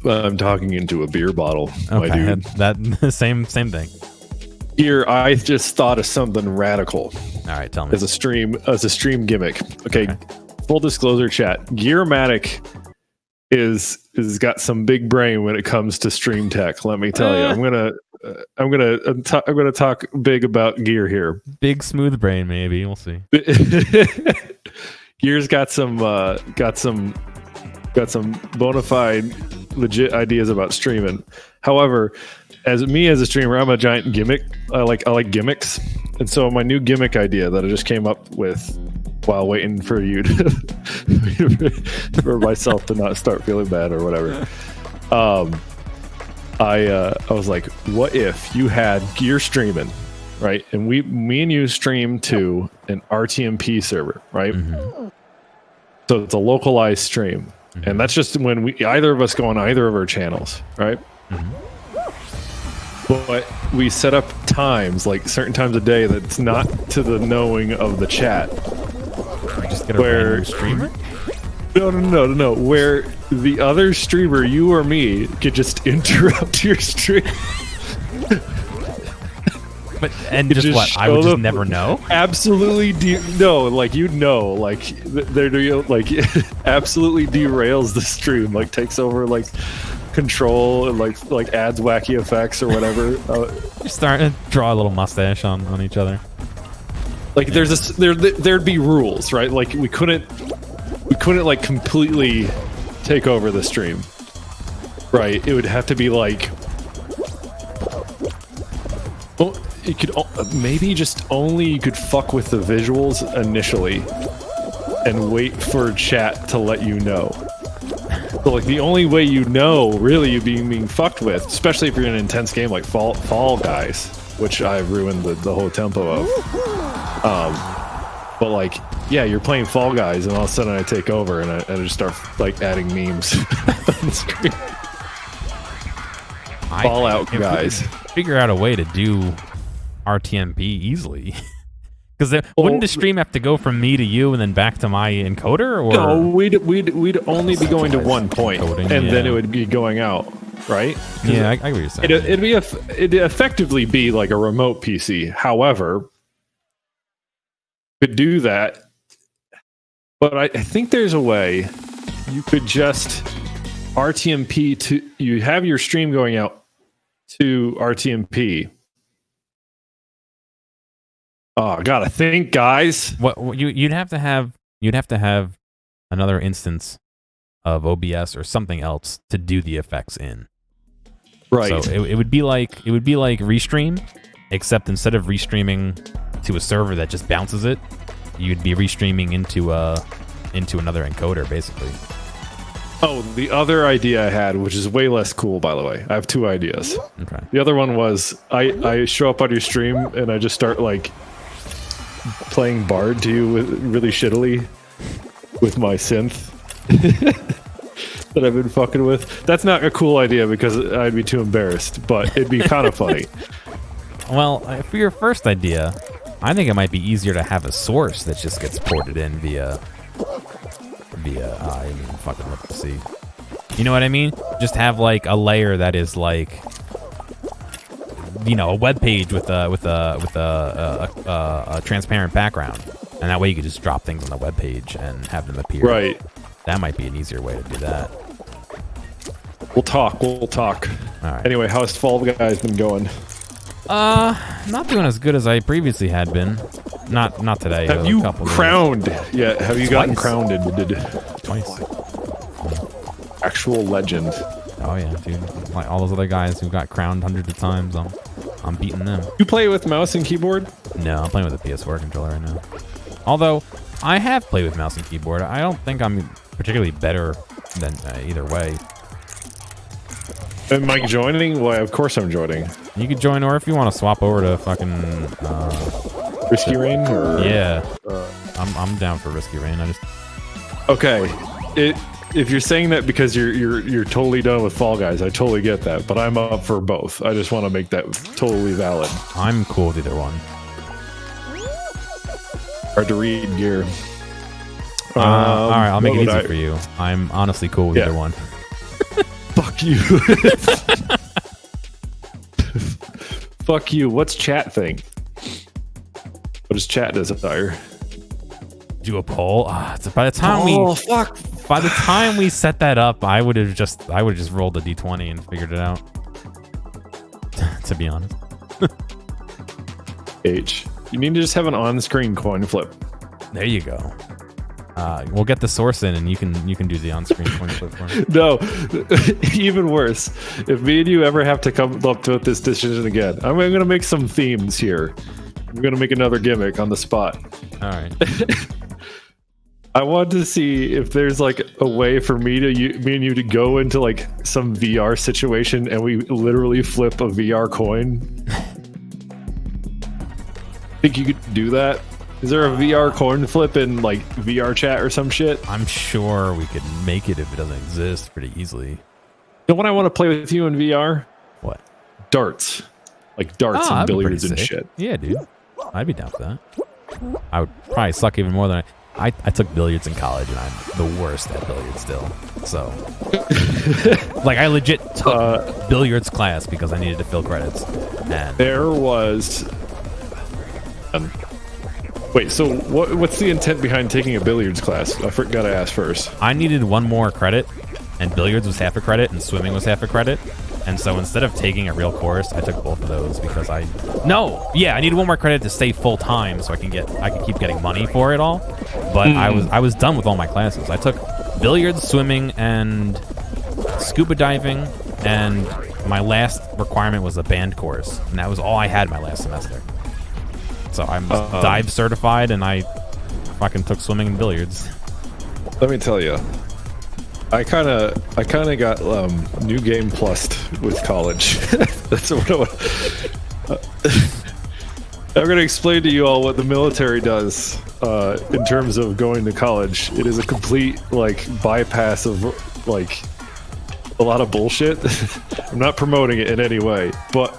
I'm talking into a beer bottle, my Okay, dude. that same thing. Here, I just thought of something radical. All right, tell me. As a stream gimmick. Okay. Full disclosure, chat. Gearomatic is got some big brain when it comes to stream tech. Let me tell you. I'm gonna talk big about Gear here. Big smooth brain, maybe. We'll see. Gear's got some bona fide legit ideas about streaming. However, as a streamer, I'm a giant gimmick. I like gimmicks, and so my new gimmick idea that I just came up with while waiting for you to for myself to not start feeling bad or whatever. I was like, what if you had Gear streaming, right? And me and you stream to an RTMP server, right? Mm-hmm. So it's a localized stream. Mm-hmm. And that's just when either of us go on either of our channels, right? Mm-hmm. But we set up times, like certain times a day that's not to the knowing of the chat. Get a random streamer? No. Where the other streamer, you or me, could just interrupt your stream. And just what? I would just never know? Absolutely no, like you'd know, like they're like absolutely derails the stream, like takes over like control and like adds wacky effects or whatever. You're starting to draw a little mustache on each other. Like there'd be rules, right? Like we couldn't like completely take over the stream, right? It would have to be like, well, you could maybe just only you could fuck with the visuals initially and wait for chat to let you know. So like the only way you know really you being fucked with, especially if you're in an intense game like Fall Guys, which I ruined the whole tempo of. But like, yeah, you're playing Fall Guys and all of a sudden I take over and I just start like adding memes on the screen. Fallout Guys. Figure out a way to do RTMP easily. Because wouldn't the stream have to go from me to you and then back to my encoder? Or no, we'd only be going to one point, encoding, and then it would be going out, right? Yeah, I get what you're saying. It'd effectively be like a remote PC. However, could do that, but I think there's a way you could just RTMP to you have your stream going out to RTMP. Oh, I gotta think, guys. What you'd have to have another instance of OBS or something else to do the effects in. Right. So it would be like Restream, except instead of restreaming to a server that just bounces it, you'd be restreaming into another encoder, basically. Oh, the other idea I had, which is way less cool, by the way. I have two ideas. Okay. The other one was I show up on your stream and I just start like playing Bard to you really shittily with my synth that I've been fucking with. That's not a cool idea because I'd be too embarrassed, but it'd be kind of funny. Well, for your first idea, I think it might be easier to have a source that just gets ported in via I mean, fucking look to see. You know what I mean? Just have like a layer that is like, you know, a web page with a transparent background, and that way you could just drop things on the web page and have them appear. Right. That might be an easier way to do that. We'll talk. All right. Anyway, how's Fall Guys been going? Not doing as good as I previously had been. Not today. Have you crowned yet? Have you gotten crowned? Twice. Actual legend. Oh yeah, dude. Like all those other guys who got crowned hundreds of times, I'm beating them. You play with mouse and keyboard? No, I'm playing with a PS4 controller right now. Although I have played with mouse and keyboard. I don't think I'm particularly better than either way. Am I joining? Well, of course I'm joining. You could join, or if you want to swap over to fucking Risky Rain, or yeah, I'm down for Risky Rain. Okay. If you're saying that because you're totally done with Fall Guys, I totally get that. But I'm up for both. I just want to make that totally valid. I'm cool with either one. Hard to read, Gear. All right, I'll make it easy for you. I'm honestly cool with either one. Fuck you. Fuck you. What's chat thing? What does chat desire? Do a poll. By the time we set that up, I would have just rolled a d20 and figured it out. To be honest. You need to just have an on-screen coin flip. There you go. We'll get the source in, and you can do the on-screen coin flip for me. No, even worse. If me and you ever have to come up to this decision again, I'm going to make some themes here. I'm going to make another gimmick on the spot. All right. I want to see if there's like a way for me and you to go into like some VR situation and we literally flip a VR coin. Think you could do that? Is there a VR coin flip in like VR chat or some shit? I'm sure we could make it if it doesn't exist pretty easily. You know what I want to play with you in VR? What? Darts. Like darts and billiards and shit. Yeah, dude. I'd be down for that. I would probably suck even more than I took billiards in college, and I'm the worst at billiards still. So, like, I legit took billiards class because I needed to fill credits. And there was. Wait, so what's the intent behind taking a billiards class? I forgot to ask first. I needed one more credit, and billiards was half a credit, and swimming was half a credit. And so instead of taking a real course, I took both of those because I needed one more credit to stay full time so I could keep getting money for it all. But I was done with all my classes. I took billiards, swimming, and scuba diving, and my last requirement was a band course, and that was all I had my last semester. So I'm dive certified, and I fucking took swimming and billiards. Let me tell you. I kind of got new game plussed with college. That's what I'm going to explain to you all what the military does in terms of going to college. It is a complete bypass of a lot of bullshit. I'm not promoting it in any way, but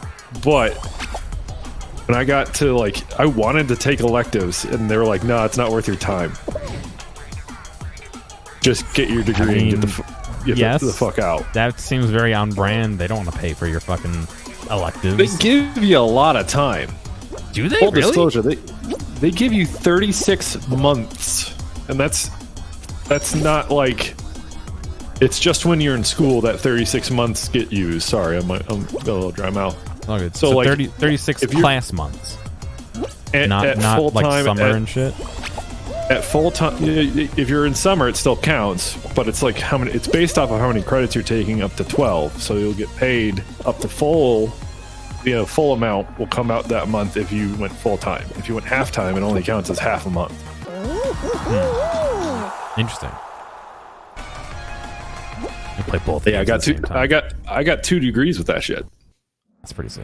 when I got to I wanted to take electives, and they were like, "No, it's not worth your time. Just get your degree and get the fuck out." That seems very on brand. They don't want to pay for your fucking electives. They give you a lot of time. Do they? Full really? disclosure, they give you 36 months, and that's not it's just when you're in school that 36 months get used. Sorry, I'm a little dry mouth. Oh, good. So 36 class months. Not full-time, summer and shit. At full time, if you're in summer, it still counts, but it's how many. It's based off of how many credits you're taking, up to 12. So you'll get paid up to full. Full amount will come out that month if you went full time. If you went half time, it only counts as half a month. Interesting. You play both. Yeah, I got two. I got 2 degrees with that shit. That's pretty sick.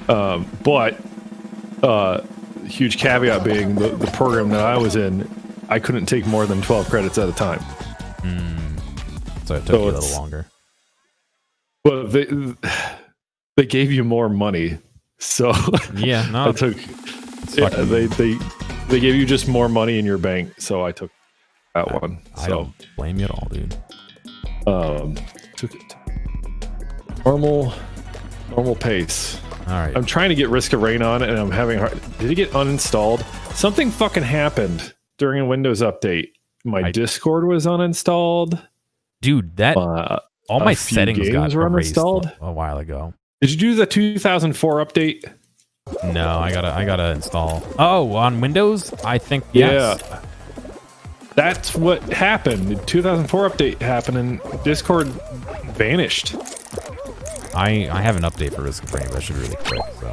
But huge caveat being the program that I was in, I couldn't take more than 12 credits at a time. So it took you a little longer. But they gave you more money, so yeah, no, I took. Yeah, they gave you just more money in your bank, so I took that one. I don't blame you at all, dude. Took it normal pace. All right. I'm trying to get Risk of Rain on, and I'm having hard. Did it get uninstalled? Something fucking happened during a Windows update. My Discord was uninstalled. Dude, that all my settings got erased a while ago. Did you do the 2004 update? No, I gotta install. Oh, on Windows? I think yes. Yeah. That's what happened. The 2004 update happened, and Discord vanished. I have an update for Risk of Rain, but I should be really quick. So,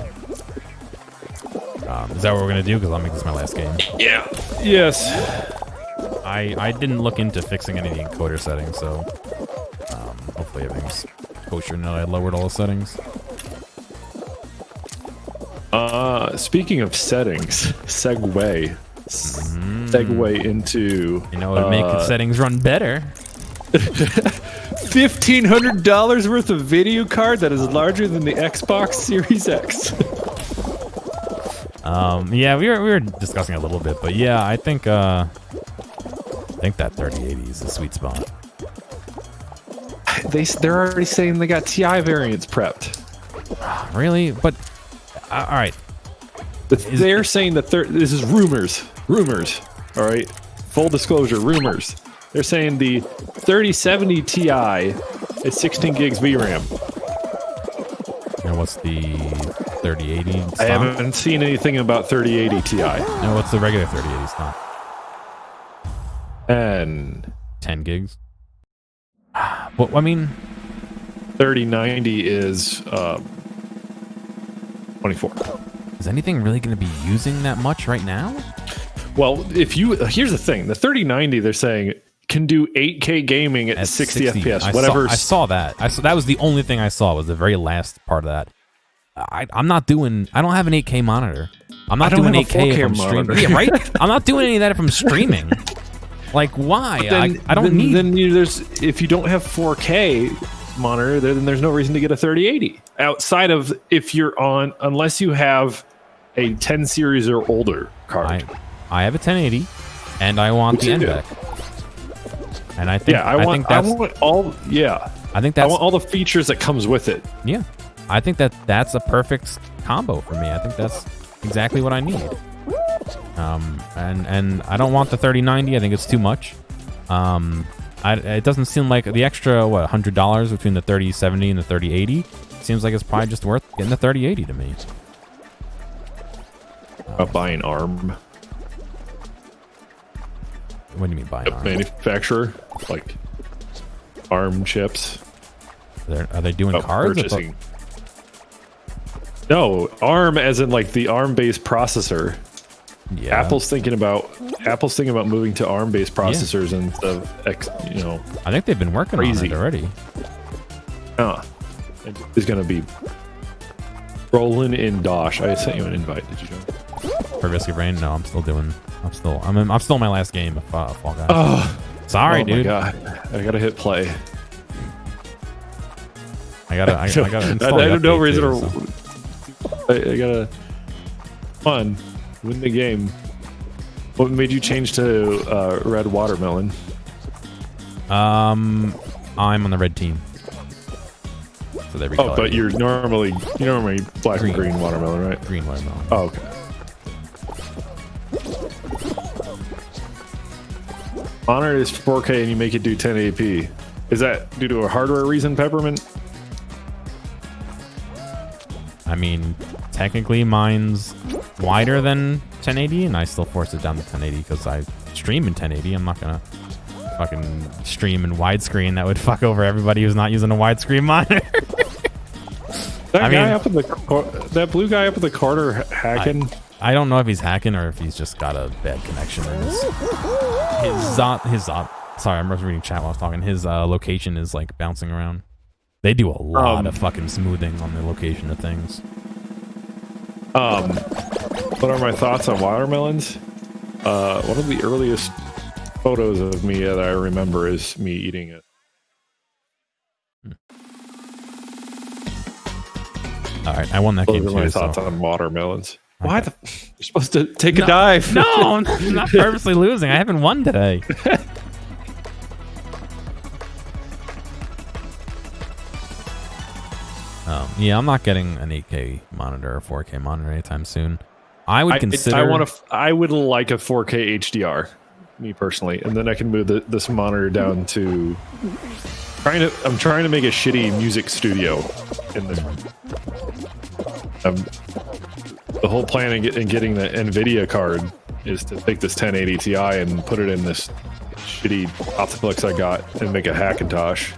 is that what we're gonna do? Because I'll make this my last game. Yeah. Yes. I didn't look into fixing any of the encoder settings, so hopefully everything's kosher now. I lowered all the settings. Speaking of settings, segue into to make the settings run better. $1,500 worth of video card that is larger than the Xbox Series X. Yeah, we were discussing it a little bit, but yeah, I think that 3080 is the sweet spot. They're already saying they got TI variants prepped. Really? But all right. They're saying that this is rumors. All right. Full disclosure, rumors. They're saying the 3070 Ti is 16 gigs VRAM. And what's the 3080 stock? I haven't seen anything about 3080 Ti. No, what's the regular 3080 stock? And 10 gigs. Well, I mean, 3090 is 24. Is anything really going to be using that much right now? Well, here's the thing: the 3090, they're saying, can do 8K gaming at 60 FPS. I saw that. That was the only thing I saw, was the very last part of that. I don't have an 8K monitor. I'm not doing 8K from streaming. Yeah, right? I'm not doing any of that from streaming. Like, why? I don't need. Then if you don't have 4K monitor, then there's no reason to get a 3080. Outside of unless you have a 10 series or older card. I have a 1080. and I want the NVEC. And I think I want all the features that comes with it. Yeah, I think that's a perfect combo for me. I think that's exactly what I need. And I don't want the 3090. I think it's too much. It doesn't seem like the extra $100 between the 3070 and the 3080 seems like it's probably just worth getting the 3080 to me. Buying ARM. What do you mean buying ARM? Manufacturer, like ARM chips. Are they doing cards? Purchasing. No, ARM as in like the ARM-based processor. Yeah. Apple's thinking about moving to ARM-based processors instead of I think they've been working on it already. It's gonna be rolling in Dosh. I sent you an invite. Did you know? For Risky Brain? No, I'm still in my last game of Fall Guys. Oh, sorry, dude. Oh my god, I gotta hit play. I gotta install I don't know reason too, I gotta win the game. What made you change to red watermelon? I'm on the red team. So there we go. Oh, but you're normally black and green watermelon, right? Green watermelon. Oh, okay. Monitor is 4K and you make it do 1080p. Is that due to a hardware reason, Peppermint? I mean, technically mine's wider than 1080 and I still force it down to 1080 because I stream in 1080. I'm not gonna fucking stream in widescreen. That would fuck over everybody who's not using a widescreen monitor. That blue guy up in the corner hacking. I don't know if he's hacking or if he's just got a bad connection. Sorry, I'm reading chat while I was talking. His location is like bouncing around. They do a lot of fucking smoothing on the location of things. What are my thoughts on watermelons? One of the earliest photos of me that I remember is me eating it. All right, I won that game too. Those are my thoughts on watermelons. Okay. Why you're supposed to take a dive? No, I'm not purposely losing. I haven't won today. Yeah, I'm not getting an 8K monitor or 4K monitor anytime soon. I would consider. I would like a 4K HDR, me personally, and then I can move this monitor down to. I'm trying to make a shitty music studio in the. The whole plan in getting the NVIDIA card is to take this 1080 Ti and put it in this shitty Optiplex I got and make a Hackintosh.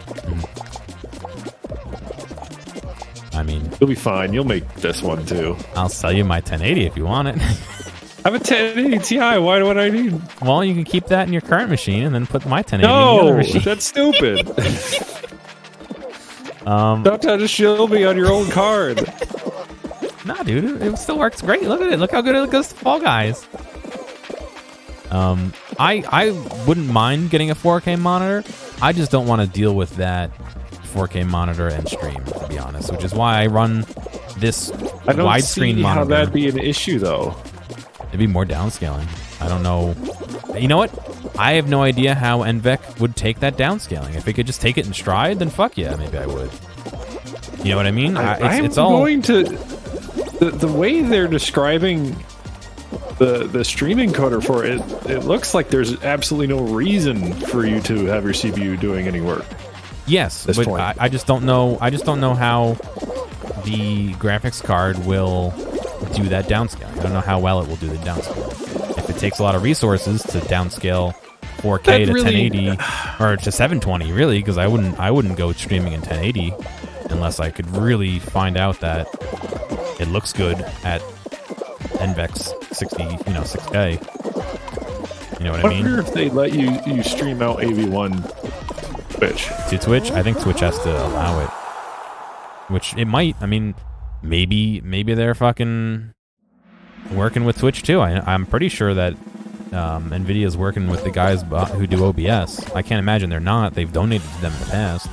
I mean, you'll be fine. You'll make this one too. I'll sell you my 1080 if you want it. I have a 1080 Ti. Why would I need? Well, you can keep that in your current machine and then put my 1080 in the other machine. That's stupid. Stop trying to shill me on your old card. Nah, dude, it still works great. Look at it. Look how good it goes to Fall Guys. I wouldn't mind getting a 4K monitor. I just don't want to deal with that 4K monitor and stream, to be honest, which is why I run this widescreen monitor. How that'd be an issue, though. It'd be more downscaling. I don't know. You know what? I have no idea how NVEC would take that downscaling. If it could just take it in stride, then fuck yeah, maybe I would. You know what I mean? It's all going to the way they're describing the streaming encoder for it. It looks like there's absolutely no reason for you to have your CPU doing any work. Yes, but I just don't know. I just don't know how the graphics card will do that downscaling. I don't know how well it will do the downscaling. If it takes a lot of resources to downscale 4K to 1080 or to 720, really, because I wouldn't go streaming in 1080 unless I could really find out that it looks good at NVEC's 6K. You know what I mean? I wonder if they let you stream out AV1 Twitch. To Twitch? I think Twitch has to allow it. Which it might. I mean, maybe they're fucking working with Twitch too. I'm pretty sure that NVIDIA's working with the guys who do OBS. I can't imagine they're not. They've donated to them in the past.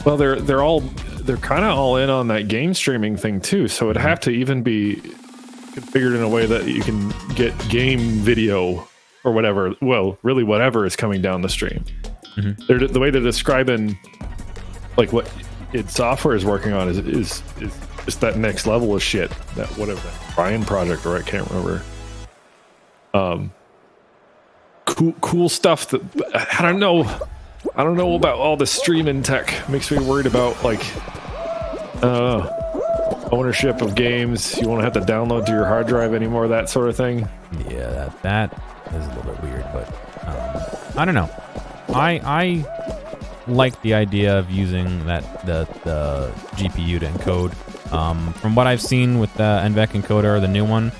Well, they're kind of all in on that game streaming thing too. So it'd have to even be configured in a way that you can get game video or whatever. Well, really, whatever is coming down the stream. Mm-hmm. The way they're describing, like what id Software is working on, is just that next level of shit. That whatever that Brian project, or I can't remember. Cool stuff that I don't know. I don't know about all the streaming tech. Makes me worried about like ownership of games. You won't have to download to your hard drive anymore, that sort of thing. Yeah, that is a little bit weird, but I don't know. I like the idea of using the GPU to encode. From what I've seen with the NVEC encoder, the new one,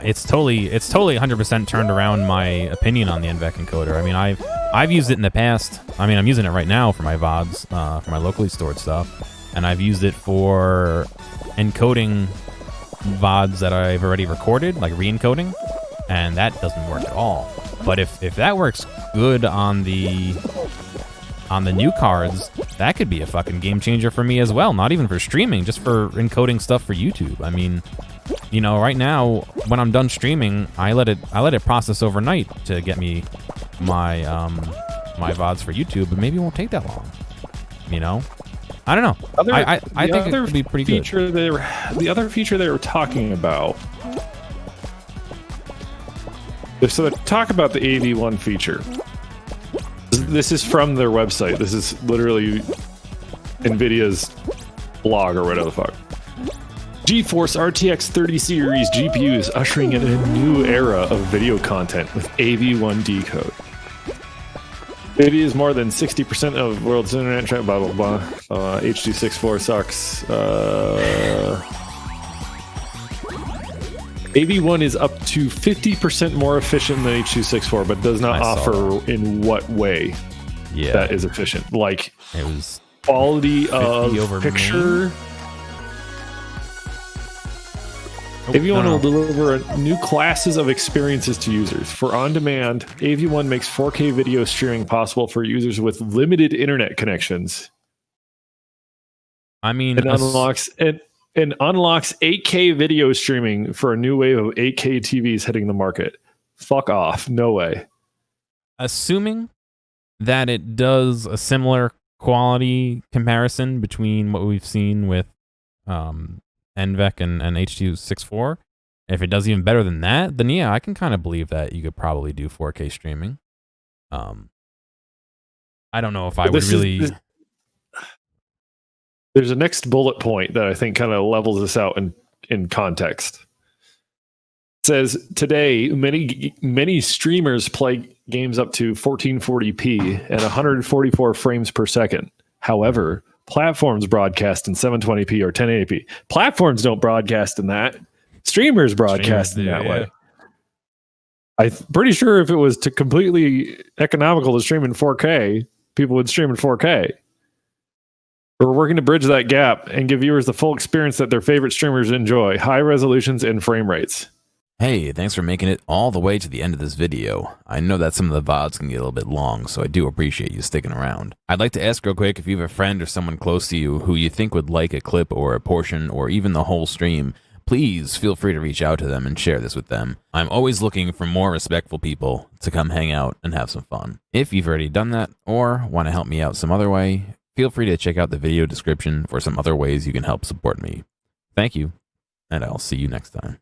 it's totally 100% turned around my opinion on the NVEC encoder. I mean, I've used it in the past. I mean, I'm using it right now for my VODs, for my locally stored stuff, and I've used it for encoding VODs that I've already recorded, like re-encoding, and that doesn't work at all. But if that works good on the new cards, that could be a fucking game changer for me as well. Not even for streaming, just for encoding stuff for YouTube. I mean, you know, right now when I'm done streaming, I let it process overnight to get me my my VODs for YouTube, but maybe it won't take that long. You know, I don't know. I think it could be pretty good. The other feature they were talking about. So they talk about the AV1 feature. This is from their website. This is literally NVIDIA's blog or whatever the fuck. GeForce RTX 30 series GPUs ushering in a new era of video content with AV1 decode. NVIDIA is more than 60% of world's internet traffic, blah, blah, blah. H.264 sucks. AV1 is up to 50% more efficient than H.264, but does not offer in what way that is efficient. Like, it was quality of picture. AV1 will deliver new classes of experiences to users. For on-demand, AV1 makes 4K video streaming possible for users with limited internet connections. I mean, it unlocks 8K video streaming for a new wave of 8K TVs hitting the market. Fuck off. No way. Assuming that it does a similar quality comparison between what we've seen with NVEC and H.264, if it does even better than that, then yeah, I can kind of believe that you could probably do 4K streaming. I don't know if I would really... There's a next bullet point that I think kind of levels this out in context. It says, today, many streamers play games up to 1440p and 144 frames per second. However, platforms broadcast in 720p or 1080p. Platforms don't broadcast in that. Streamers broadcast in that way. I'm pretty sure if it was to completely economical to stream in 4K, people would stream in 4K. We're working to bridge that gap and give viewers the full experience that their favorite streamers enjoy, high resolutions and frame rates. Hey, thanks for making it all the way to the end of this video. I know that some of the VODs can get a little bit long, so I do appreciate you sticking around. I'd like to ask real quick if you have a friend or someone close to you who you think would like a clip or a portion or even the whole stream, please feel free to reach out to them and share this with them. I'm always looking for more respectful people to come hang out and have some fun. If you've already done that or want to help me out some other way, feel free to check out the video description for some other ways you can help support me. Thank you, and I'll see you next time.